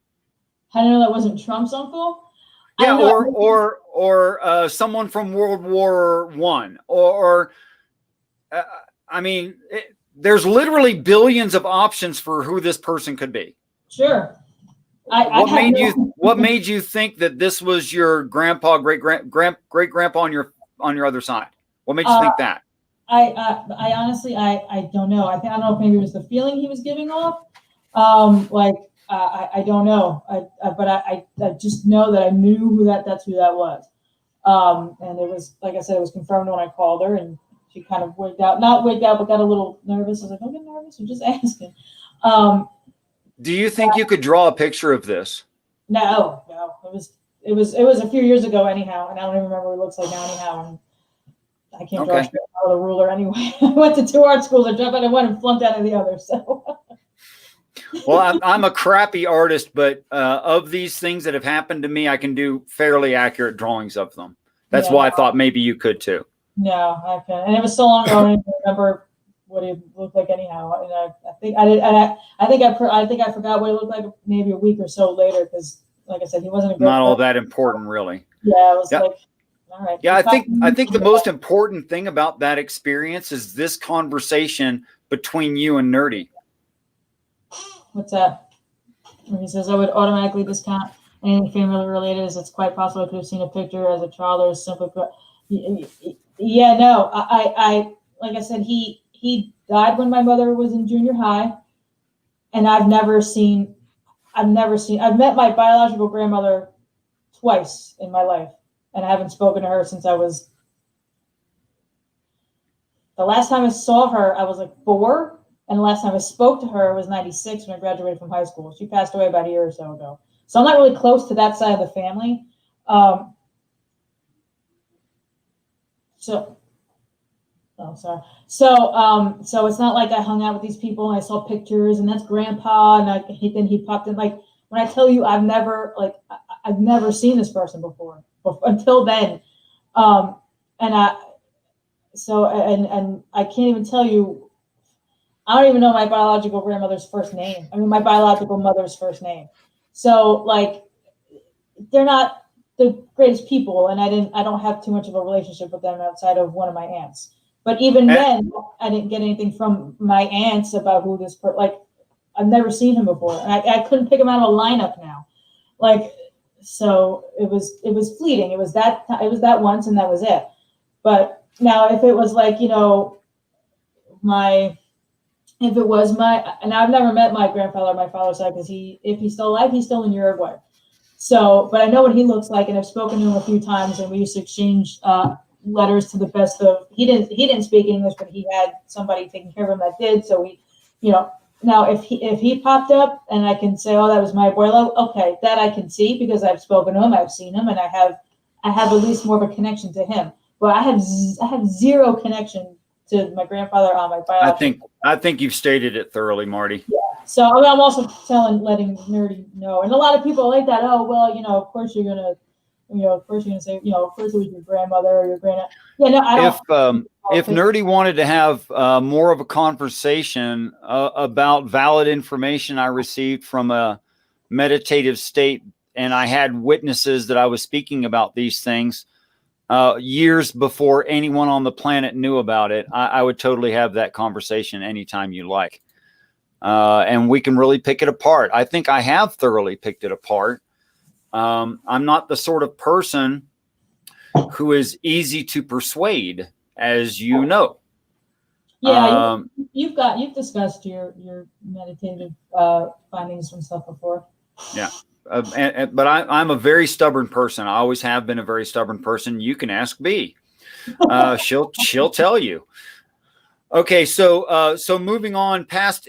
How do you know that wasn't Trump's uncle? Yeah, or someone from World War I, or I mean, there's literally billions of options for who this person could be. Sure. What made you think that this was your grandpa, great grandpa on your other side? What made you think that? I honestly don't know. I don't know if maybe it was the feeling he was giving off. I don't know. But I just know that I knew that's who that was. And it was, like I said, it was confirmed when I called her, and she kind of not wigged out, but got a little nervous. I was like, don't get nervous. I'm just asking. Do you think you could draw a picture of this? No. It was a few years ago anyhow, and I don't even remember what it looks like now anyhow. And I can't draw straight out of the ruler anyway. I went to 2 art schools. I dropped out of one and flunked out of the other. So. Well, I'm a crappy artist, but of these things that have happened to me, I can do fairly accurate drawings of them. That's why I thought maybe you could too. No, I can. And it was so long ago, I don't even remember what he looked like anyhow. And I think I forgot what he looked like maybe a week or so later, because, like I said, he wasn't a good not all that important, really. Yeah, it was like. All right. Yeah, I think the most important thing about that experience is this conversation between you and Nerdy. What's that? When he says, I would automatically discount anything family related, as it's quite possible I could have seen a picture as a child or simply. Yeah, no. I like I said, he died when my mother was in junior high, and I've met my biological grandmother twice in my life. And I haven't spoken to her since the last time I saw her, I was like 4. And the last time I spoke to her was 96 when I graduated from high school. She passed away about a year or so ago. So I'm not really close to that side of the family. So it's not like I hung out with these people and I saw pictures and that's grandpa. And then he popped in. Like, when I tell you I've never seen this person before until then. And I can't even tell you, I don't even know my biological grandmother's first name. I mean, my biological mother's first name. So like, they're not the greatest people. And I don't have too much of a relationship with them outside of one of my aunts. But even then, I didn't get anything from my aunts about who this I've never seen him before. And I couldn't pick him out of a lineup now. Like, so it was fleeting. It was that once and that was it. But now if it was like, and I've never met my grandfather on my father's side, because if he's still alive, he's still in Uruguay. So, but I know what he looks like, and I've spoken to him a few times, and we used to exchange letters to the best of. He didn't speak English, but he had somebody taking care of him that did. So we, now if he popped up and I can say, oh, that was my abuelo, okay, that I can see because I've spoken to him, I've seen him, and I have at least more of a connection to him. But I have zero connection to my grandfather on my biological. I think you've stated it thoroughly, Marty. Yeah. So I'm also letting Nerdy know, and a lot of people are like that. Oh, well, of course you're gonna first you're gonna say, first it was your grandmother or your granddad. Yeah, no, I don't. If Nerdy wanted to have more of a conversation about valid information I received from a meditative state, and I had witnesses that I was speaking about these things years before anyone on the planet knew about it, I would totally have that conversation anytime you like. And we can really pick it apart. I think I have thoroughly picked it apart. I'm not the sort of person who is easy to persuade, as you know. Yeah, you've discussed your meditative findings and stuff before. Yeah. But I'm a very stubborn person. I always have been a very stubborn person. You can ask B. She'll tell you. Okay, so moving on past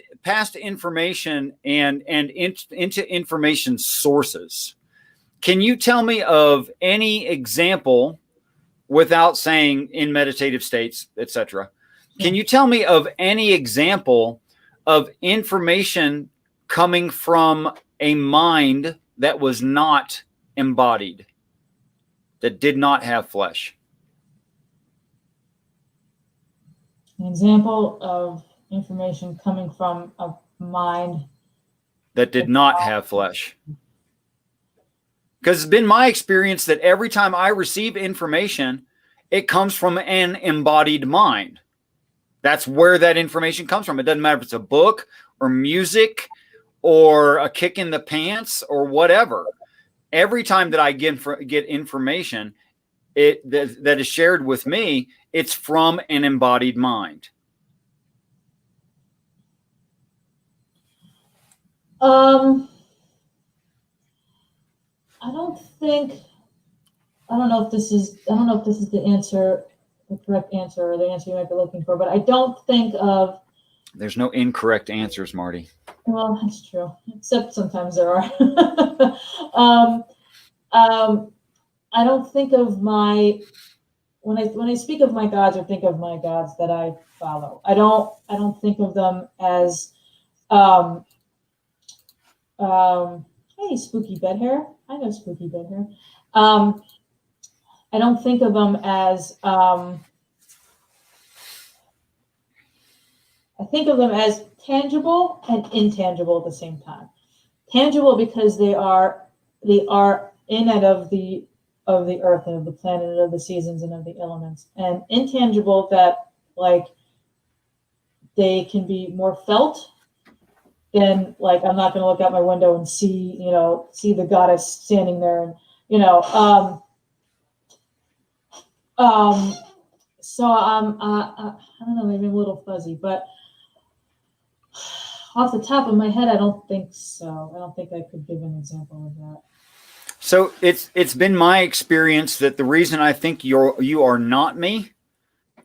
information and into information sources. Can you tell me of any example, without saying in meditative states, etc.? Can you tell me of any example of information coming from a mind that was not embodied, that did not have flesh? An example of information coming from a mind that did not have flesh. Because it's been my experience that every time I receive information, it comes from an embodied mind. That's where that information comes from. It doesn't matter if it's a book or music or a kick in the pants or whatever. Every time that I get information that is shared with me, it's from an embodied mind. I don't know if this is the answer, the correct answer, or the answer you might be looking for, but I don't think of. There's no incorrect answers, Marty. Well, that's true. Except sometimes there are. I don't think of when I speak of my gods or think of my gods that I follow. I don't think of them as hey, spooky bed hair. I know spooky bed hair. I don't think of them as I think of them as tangible and intangible at the same time. Tangible because they are in and of the earth and of the planet and of the seasons and of the elements, and intangible that like they can be more felt than like I'm not going to look out my window and see the goddess standing there and so I don't know, maybe I'm a little fuzzy, but off the top of my head, I don't think so. I don't think I could give an example of that. So it's been my experience that the reason I think you are not me,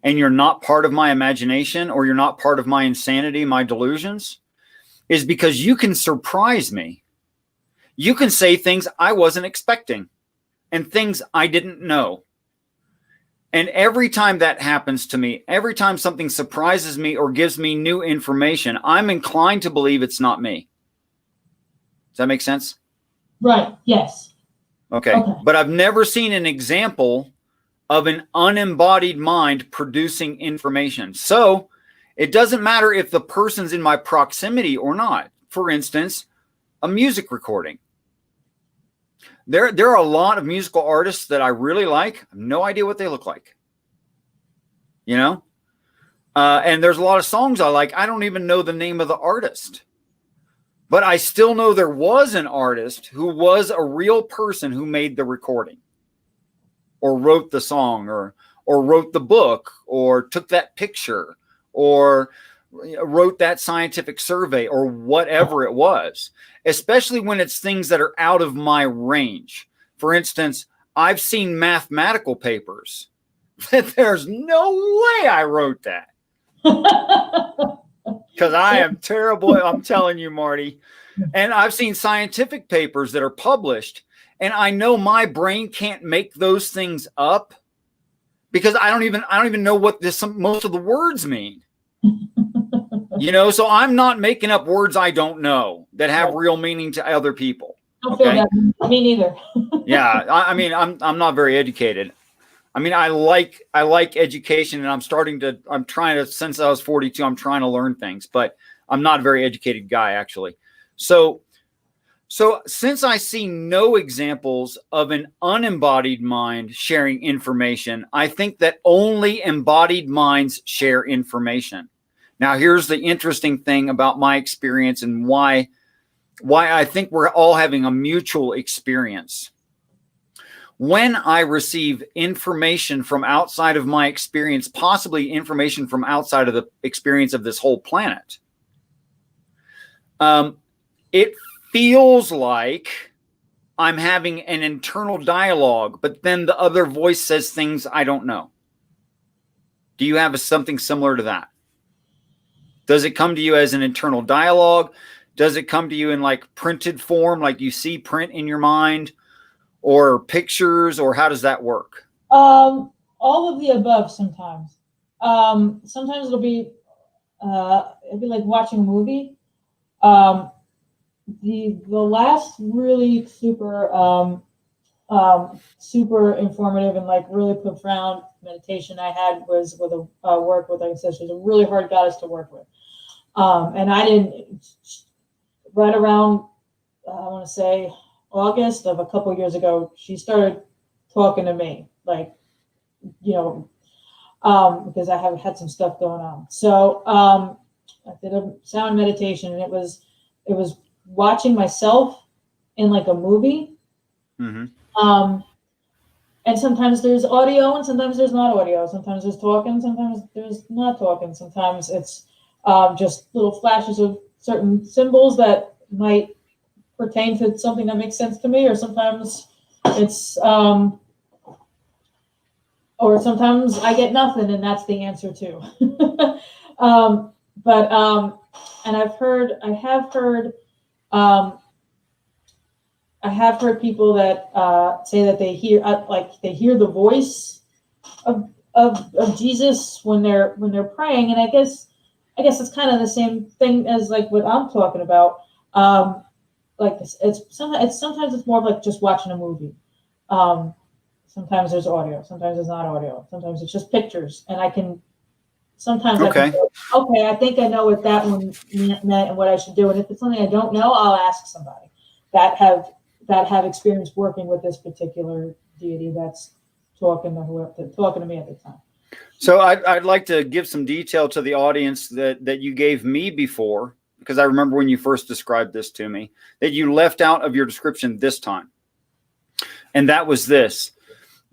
and you're not part of my imagination, or you're not part of my insanity, my delusions, is because you can surprise me. You can say things I wasn't expecting and things I didn't know. And every time that happens to me, every time something surprises me or gives me new information, I'm inclined to believe it's not me. Does that make sense? Right. Yes. Okay. But I've never seen an example of an unembodied mind producing information. So it doesn't matter if the person's in my proximity or not. For instance, a music recording. There are a lot of musical artists that I really like. I have no idea what they look like. And there's a lot of songs I like. I don't even know the name of the artist. But I still know there was an artist who was a real person who made the recording or wrote the song or wrote the book or took that picture or wrote that scientific survey or whatever it was, especially when it's things that are out of my range. For instance, I've seen mathematical papers that there's no way I wrote that. Because I am terrible. I'm telling you, Marty. And I've seen scientific papers that are published, and I know my brain can't make those things up because I don't even know what most of the words mean. So I'm not making up words I don't know that have real meaning to other people. I don't feel that. Me neither. Yeah, I mean, I'm not very educated. I mean, I like education, and I'm trying to, since I was 42, I'm trying to learn things, but I'm not a very educated guy, actually. So since I see no examples of an unembodied mind sharing information, I think that only embodied minds share information. Now, here's the interesting thing about my experience and why I think we're all having a mutual experience. When I receive information from outside of my experience, possibly information from outside of the experience of this whole planet, it feels like I'm having an internal dialogue, but then the other voice says things I don't know. Do you have something similar to that? Does it come to you as an internal dialogue? Does it come to you in like printed form, like you see print in your mind, or pictures, or how does that work? All of the above sometimes. Sometimes it'll be like watching a movie. The last really super super informative and like really profound meditation I had was with a work with, like I said, she's a really hard goddess to work with. And I didn't, right around, I want to say August of a couple of years ago, she started talking to me, like, because I have had some stuff going on. So I did a sound meditation, and it was watching myself in like a movie. Mm-hmm. And sometimes there's audio, and sometimes there's not audio. Sometimes there's talking, sometimes there's not talking. Sometimes it's just little flashes of certain symbols that might pertain to something that makes sense to me, or sometimes it's or sometimes I get nothing, and that's the answer too. And I have heard people that say that they hear the voice of Jesus when they're praying, and I guess it's kind of the same thing as like what I'm talking about. Like sometimes it's more of like just watching a movie. Sometimes there's audio, sometimes there's not audio, sometimes it's just pictures, and I can say, okay, I think I know what that one meant and what I should do. And if it's something I don't know, I'll ask somebody that have experience working with this particular deity that's talking to me at the time. So I'd like to give some detail to the audience that you gave me before, because I remember when you first described this to me, that you left out of your description this time. And that was this,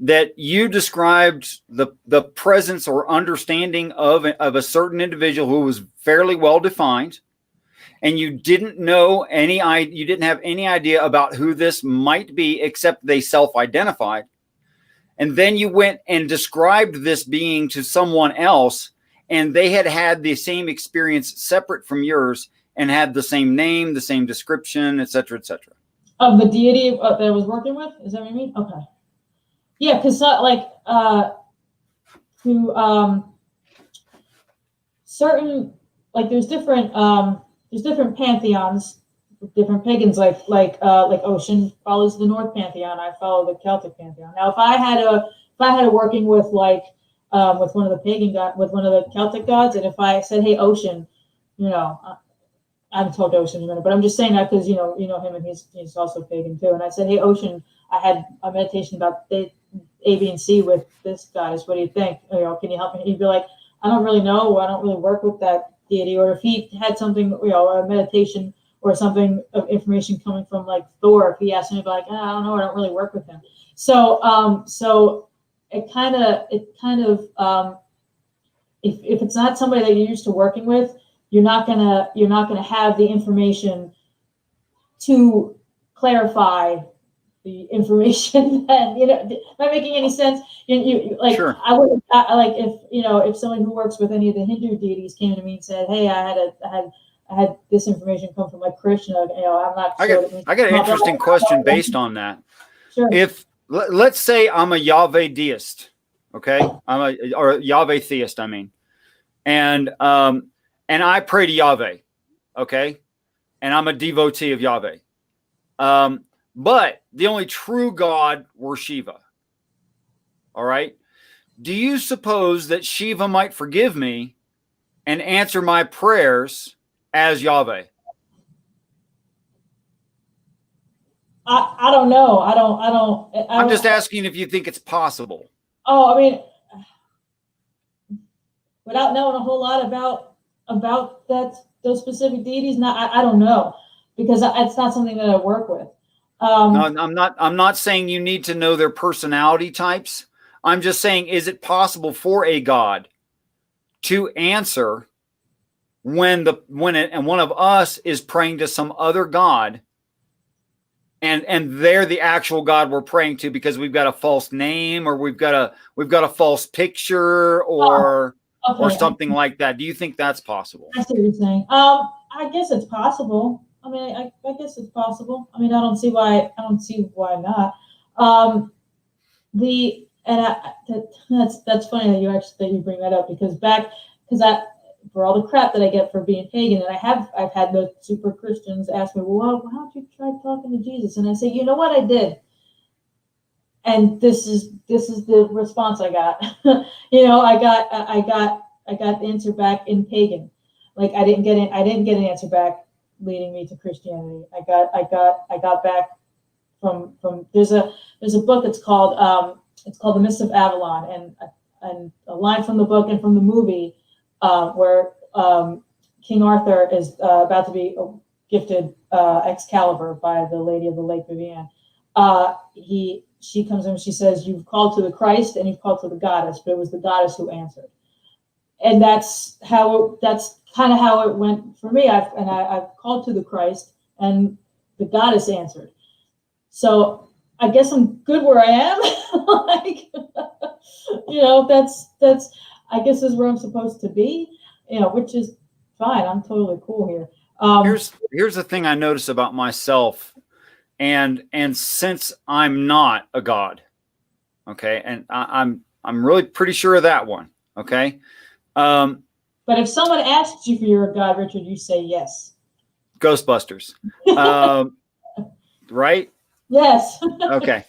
that you described the presence or understanding of a certain individual who was fairly well defined, and you didn't have any idea about who this might be, except they self-identified. And then you went and described this being to someone else, and they had the same experience separate from yours and had the same name, the same description, et cetera, et cetera. Of the deity that I was working with? Is that what you mean? Okay. Yeah, because certain, like there's different pantheons, different pagans, like Ocean follows the North Pantheon. I follow the Celtic Pantheon. Now, if I had a working with with one of the Celtic gods, and if I said, "Hey, Ocean," I haven't told Ocean in a minute, but I'm just saying that because you know him, and he's also pagan too. And I said, "Hey, Ocean, I had a meditation about the A, B, and C with this goddess. What do you think? Can you help me?" He'd be like, "I don't really know. I don't really work with that deity." Or if he had something, a meditation or something of information coming from like Thor, if he asked me, I'd be like, "I don't know. I don't really work with him." So it kind of if it's not somebody that you're used to working with, you're not gonna have the information to clarify the information. And not making any sense. Sure. I would like if someone who works with any of the Hindu deities came to me and said, "Hey, I had this information come from like Krishna." I'm not sure. I got an interesting question based on that. Sure. If let's say I'm a Yahweh deist, okay, or a Yahweh theist, I mean, and I pray to Yahweh, okay, and I'm a devotee of Yahweh, but the only true God were Shiva. All right. Do you suppose that Shiva might forgive me and answer my prayers as Yahweh? I don't know. I'm just asking if you think it's possible. Oh, I mean, without knowing a whole lot about those specific deities, I don't know, because it's not something that I work with. No, I'm not saying you need to know their personality types. I'm just saying, is it possible for a God to answer when one of us is praying to some other God, and they're the actual God we're praying to because we've got a false name, or we've got a false picture, or something like that? Do you think that's possible? I see what you're saying. I guess it's possible. I mean, I guess it's possible. I mean, I don't see why not. That's funny that you bring that up, because for all the crap that I get for being pagan, and I've had those super Christians ask me, well, why don't you try talking to Jesus? And I say, you know what, I did, and this is the response I got. I got the answer back in pagan. Like, I didn't get an answer back leading me to Christianity. I got back from there's a book that's called The Mists of Avalon, and a line from the book and from the movie where King Arthur is about to be gifted Excalibur by the Lady of the Lake Vivienne. She comes in and she says, "You've called to the Christ and you've called to the goddess," but it was the goddess who answered. And that's kind of how it went for me. I've called to the Christ, and the goddess answered. So I guess I'm good where I am. That's I guess is where I'm supposed to be. Which is fine. I'm totally cool here. Here's the thing I notice about myself, and since I'm not a god, okay, and I'm really pretty sure of that one, okay. But if someone asks you if you're a god, Richard, you say yes. Ghostbusters, right? Yes. Okay.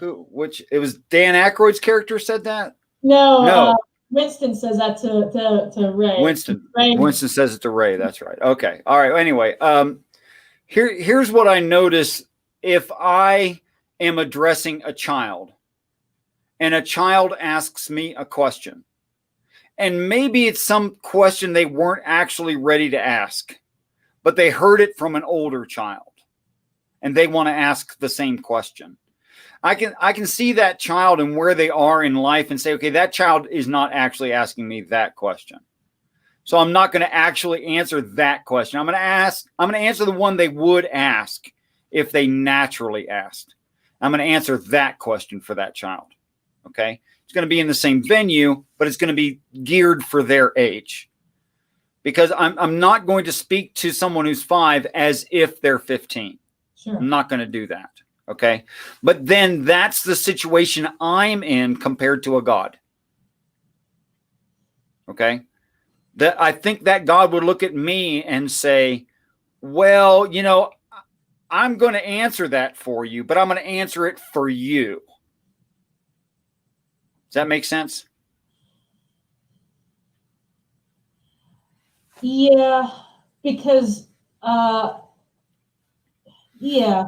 Which it was Dan Aykroyd's character said that? No. Winston says that to Ray. Winston says it to Ray. That's right. Okay. All right. Anyway, here's what I notice if I am addressing a child, and a child asks me a question, and maybe it's some question they weren't actually ready to ask, but they heard it from an older child, and they want to ask the same question. I can see that child and where they are in life and say, okay, that child is not actually asking me that question. So I'm not going to actually answer that question. I'm going to answer the one they would ask if they naturally asked. I'm going to answer that question for that child. Okay. It's going to be in the same venue, but it's going to be geared for their age, because I'm not going to speak to someone who's 5 as if they're 15. Sure. I'm not going to do that. Okay. But then that's the situation I'm in compared to a God. Okay. That I think that God would look at me and say, well, I'm going to answer that for you, but I'm going to answer it for you. Does that make sense? Yeah, because yeah,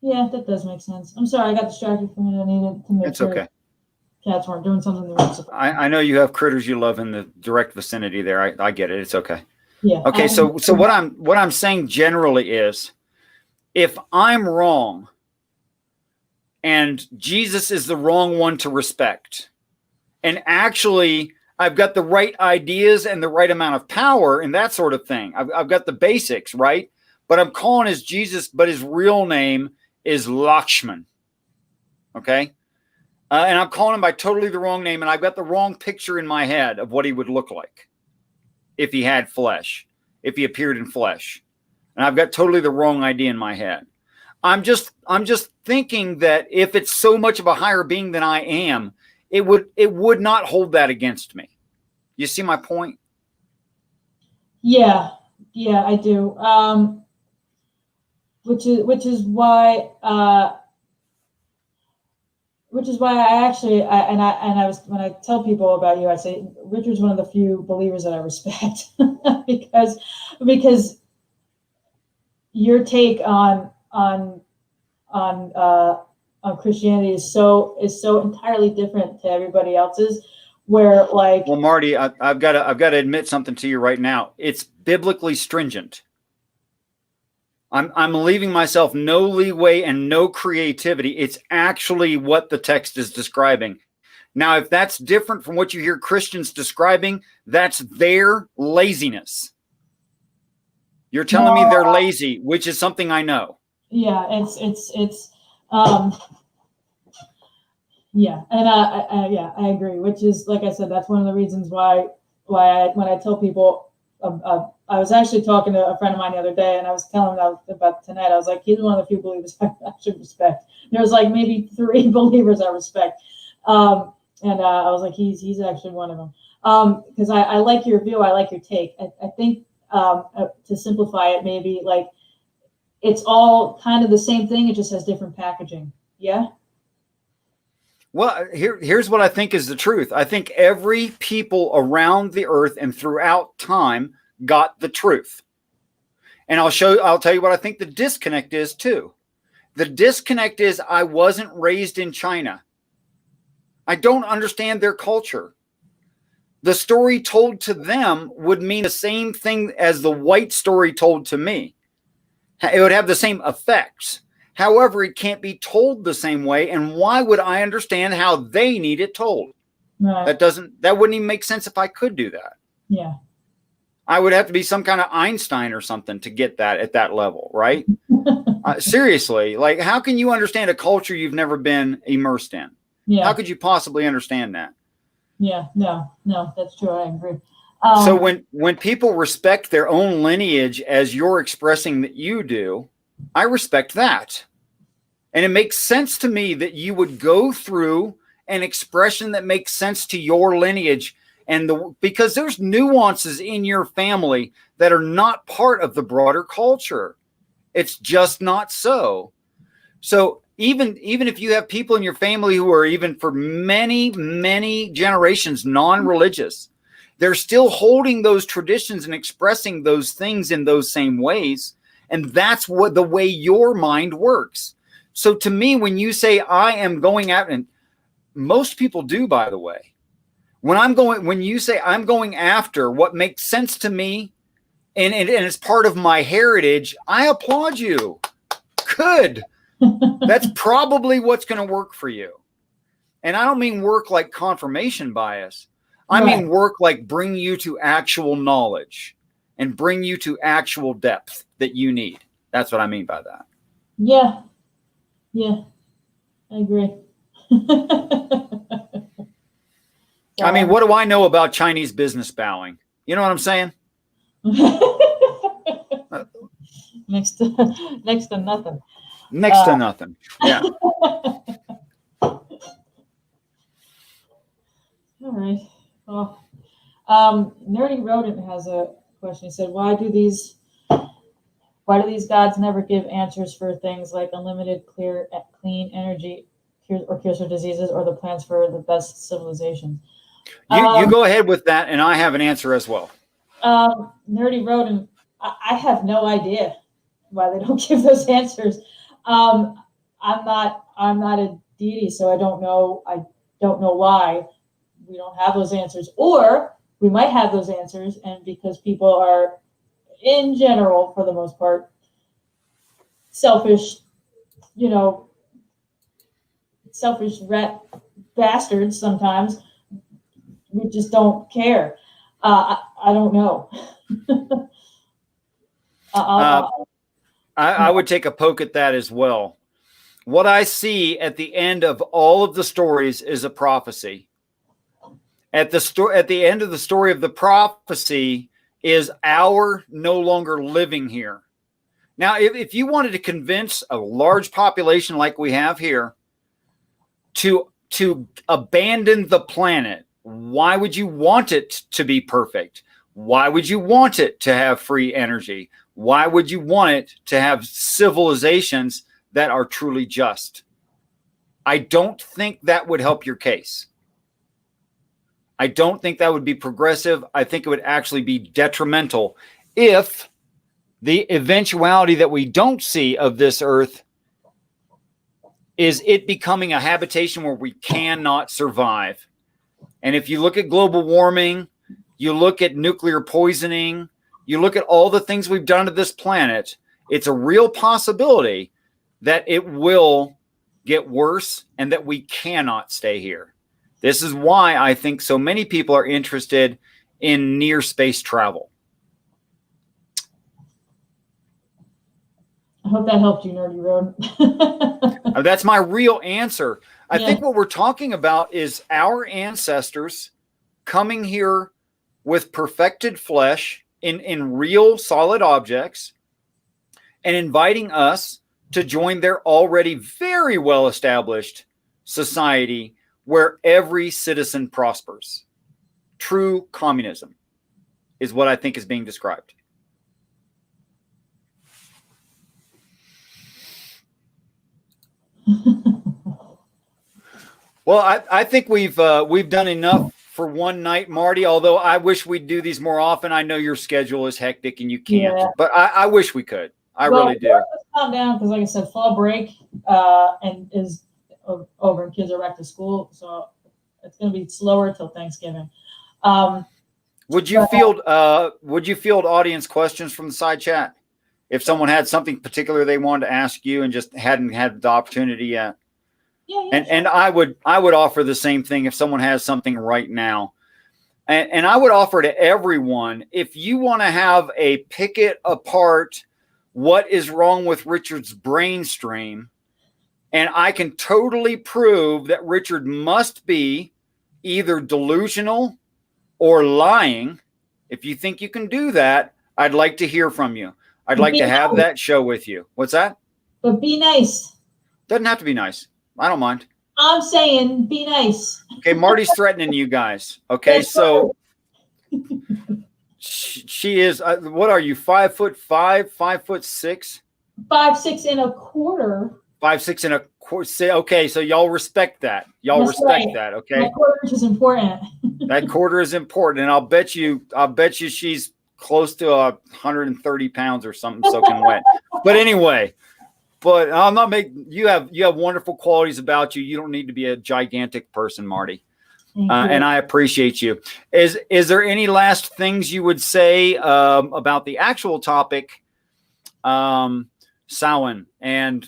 that does make sense. I'm sorry, I got distracted from it. I needed to make it's sure okay. Cats weren't doing something they weren't supposed to. I know you have critters you love in the direct vicinity there. I get it. It's okay. Yeah. Okay, so what I'm saying generally is, if I'm wrong and Jesus is the wrong one to respect, and actually I've got the right ideas and the right amount of power and that sort of thing. I've got the basics, right? But I'm calling his Jesus, but his real name is Lakshman. Okay? And I'm calling him by totally the wrong name, and I've got the wrong picture in my head of what he would look like if he had flesh, if he appeared in flesh. And I've got totally the wrong idea in my head. I'm just thinking that if it's so much of a higher being than I am, it would not hold that against me. You see my point? Yeah, I do. which is why I actually when I tell people about you, I say Richard's one of the few believers that I respect because your take on Christianity is so entirely different to everybody else's. Where like, well, Marty, I've got to admit something to you right now. It's biblically stringent. I'm leaving myself no leeway and no creativity. It's actually what the text is describing. Now, if that's different from what you hear Christians describing, that's their laziness. You're telling me they're lazy, which is something I know. Yeah, it's yeah, and I agree. Which is, like I said, that's one of the reasons why when I tell people, I was actually talking to a friend of mine the other day, and I was telling him about tonight. I was like, he's one of the few believers I actually respect. There's like maybe 3 believers I respect, and I was like, he's actually one of them. Because I like your view, I like your take. I think to simplify it, maybe like it's all kind of the same thing. It just has different packaging. Yeah. Well, here's what I think is the truth. I think every people around the earth and throughout time got the truth. And I'll tell you what I think the disconnect is too. The disconnect is I wasn't raised in China. I don't understand their culture. The story told to them would mean the same thing as the white story told to me. It would have the same effects. However, it can't be told the same way. And why would I understand how they need it told? Right. That wouldn't even make sense if I could do that. Yeah. I would have to be some kind of Einstein or something to get that at that level, right? Seriously, like how can you understand a culture you've never been immersed in? Yeah. How could you possibly understand that? Yeah, no, that's true. I agree. So when people respect their own lineage as you're expressing that you do, I respect that. And it makes sense to me that you would go through an expression that makes sense to your lineage, because there's nuances in your family that are not part of the broader culture. It's just not so. So even if you have people in your family who are even for many, many generations non-religious, they're still holding those traditions and expressing those things in those same ways. And that's the way your mind works. So to me, when you say I am going out, and most people do, by the way, when you say I'm going after what makes sense to me and it's part of my heritage, I applaud you. Good. That's probably what's going to work for you. And I don't mean work like confirmation bias. I mean work like bring you to actual knowledge and bring you to actual depth that you need. That's what I mean by that. Yeah. Yeah. I agree. I mean, what do I know about Chinese business bowing? You know what I'm saying? Next to nothing. Next to nothing. Yeah. All right. Well, Nerdy Rodent has a question. He said, why do these gods never give answers for things like unlimited, clean energy, cures for diseases, or the plans for the best civilization? You go ahead with that, and I have an answer as well. Nerdy Rodent, I have no idea why they don't give those answers. I'm not a deity, so I don't know why we don't have those answers, or we might have those answers, and because people are, in general, for the most part, selfish, selfish rat bastards sometimes, we just don't care. I don't know. I would take a poke at that as well. What I see at the end of all of the stories is a prophecy. At the end of the story of the prophecy is our no longer living here. Now, if you wanted to convince a large population like we have here to abandon the planet, why would you want it to be perfect? Why would you want it to have free energy? Why would you want it to have civilizations that are truly just? I don't think that would help your case. I don't think that would be progressive. I think it would actually be detrimental if the eventuality that we don't see of this earth is it becoming a habitation where we cannot survive. And if you look at global warming, you look at nuclear poisoning, you look at all the things we've done to this planet, it's a real possibility that it will get worse and that we cannot stay here. This is why I think so many people are interested in near space travel. I hope that helped you, Nerdy Road. That's my real answer. I think what we're talking about is our ancestors coming here with perfected flesh in real solid objects and inviting us to join their already very well established society where every citizen prospers. True communism is what I think is being described. Well, I think we've done enough for one night, Marty, although I wish we'd do these more often. I know your schedule is hectic and you can't, but I wish we could. I really do. Calm down, because like I said, fall break and is over and kids are back to school, so it's going to be slower till Thanksgiving. Would you field audience questions from the side chat if someone had something particular they wanted to ask you and just hadn't had the opportunity yet? And I would offer the same thing if someone has something right now. And I would offer to everyone, if you want to have a pick it apart, what is wrong with Richard's brain stream, and I can totally prove that Richard must be either delusional or lying. If you think you can do that, I'd like to hear from you. I'd like to have that show with you. What's that? But be nice. Doesn't have to be nice. I don't mind. I'm saying be nice. Okay, Marty's threatening you guys. Okay, so she is, what are you, 5'5", 5'6"? 5'6" and a quarter. 5'6" and a quarter. Okay, so y'all respect that. Y'all respect that, okay? That quarter is important. That quarter is important, and I'll bet you she's close to 130 pounds or something soaking wet. But anyway, I'm not making you have wonderful qualities about you. You don't need to be a gigantic person, Marty. And I appreciate you. Is there any last things you would say about the actual topic, Sowain, and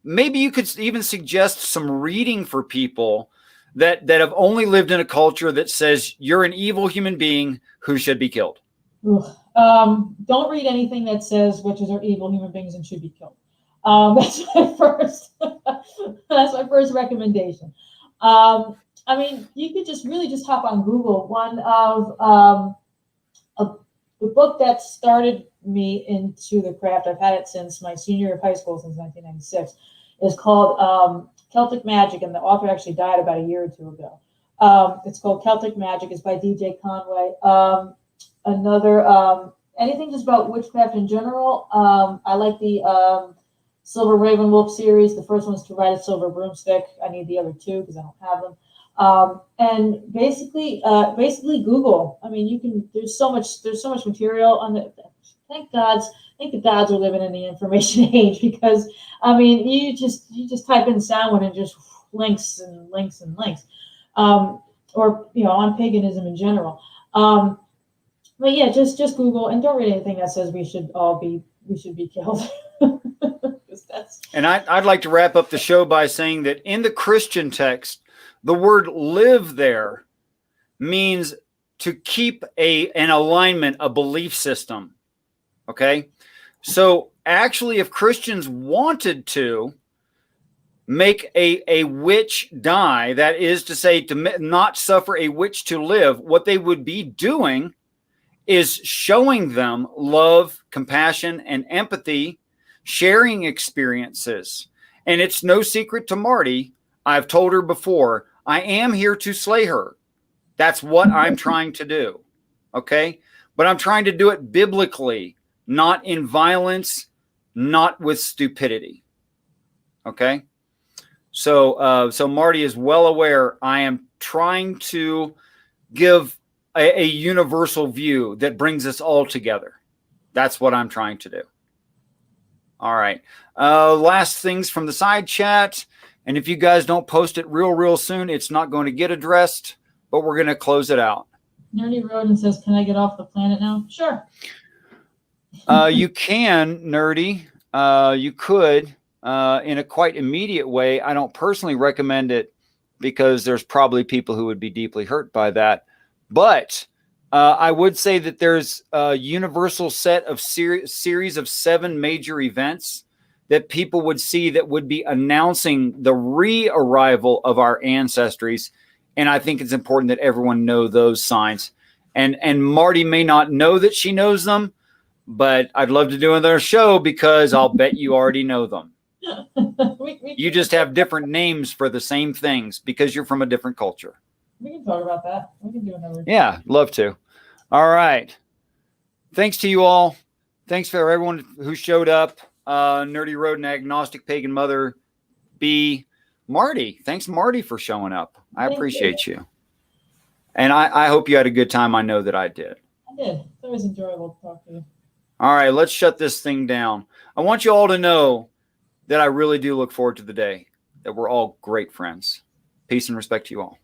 maybe you could even suggest some reading for people that have only lived in a culture that says you're an evil human being who should be killed? Don't read anything that says witches are evil human beings and should be killed. That's my first recommendation. I mean, you could just hop on Google. One of the book that started me into the craft, I've had it since my senior year of high school, since 1996, is called Celtic Magic, and the author actually died about a year or two ago. It's called Celtic Magic. It's by DJ Conway. Anything just about witchcraft in general. I like the Silver Raven Wolf series. The first one's To Ride a Silver Broomstick. I need the other two because I don't have them. And basically Google. I mean, there's so much material on the. Thank the gods are living in the information age, because I mean, you just type in Sowain and just links and links and links, or on paganism in general. But yeah, just Google and don't read anything that says we should be killed. And I'd like to wrap up the show by saying that in the Christian text, the word "live" there means to keep an alignment, a belief system. Okay, so actually, if Christians wanted to make a witch die, that is to say, to not suffer a witch to live, what they would be doing is showing them love, compassion, and empathy, sharing experiences. And it's no secret to Marty. I've told her before, I am here to slay her. That's what I'm trying to do. Okay? but I'm trying to do it biblically, not in violence, not with stupidity. Okay. So Marty is well aware. I am trying to give a universal view that brings us all together. That's what I'm trying to do. All right. Last things from the side chat. And if you guys don't post it real soon, it's not going to get addressed, but we're going to close it out. Nerdy Rodin says, can I get off the planet now? Sure. You can, Nerdy. You could in a quite immediate way. I don't personally recommend it because there's probably people who would be deeply hurt by that. But I would say that there's a universal set of series of 7 major events that people would see that would be announcing the re-arrival of our ancestries. And I think it's important that everyone know those signs. And Marty may not know that she knows them, but I'd love to do another show because I'll bet you already know them. You just have different names for the same things because you're from a different culture. We can talk about that. We can do another. Yeah, love to. All right. Thanks to you all. Thanks for everyone who showed up. Nerdy Rodin, Agnostic Pagan Mother, B. Marty. Thanks, Marty, for showing up. I appreciate you. And I hope you had a good time. I know that I did. I did. It's always enjoyable to talk to you. All right, let's shut this thing down. I want you all to know that I really do look forward to the day that we're all great friends. Peace and respect to you all.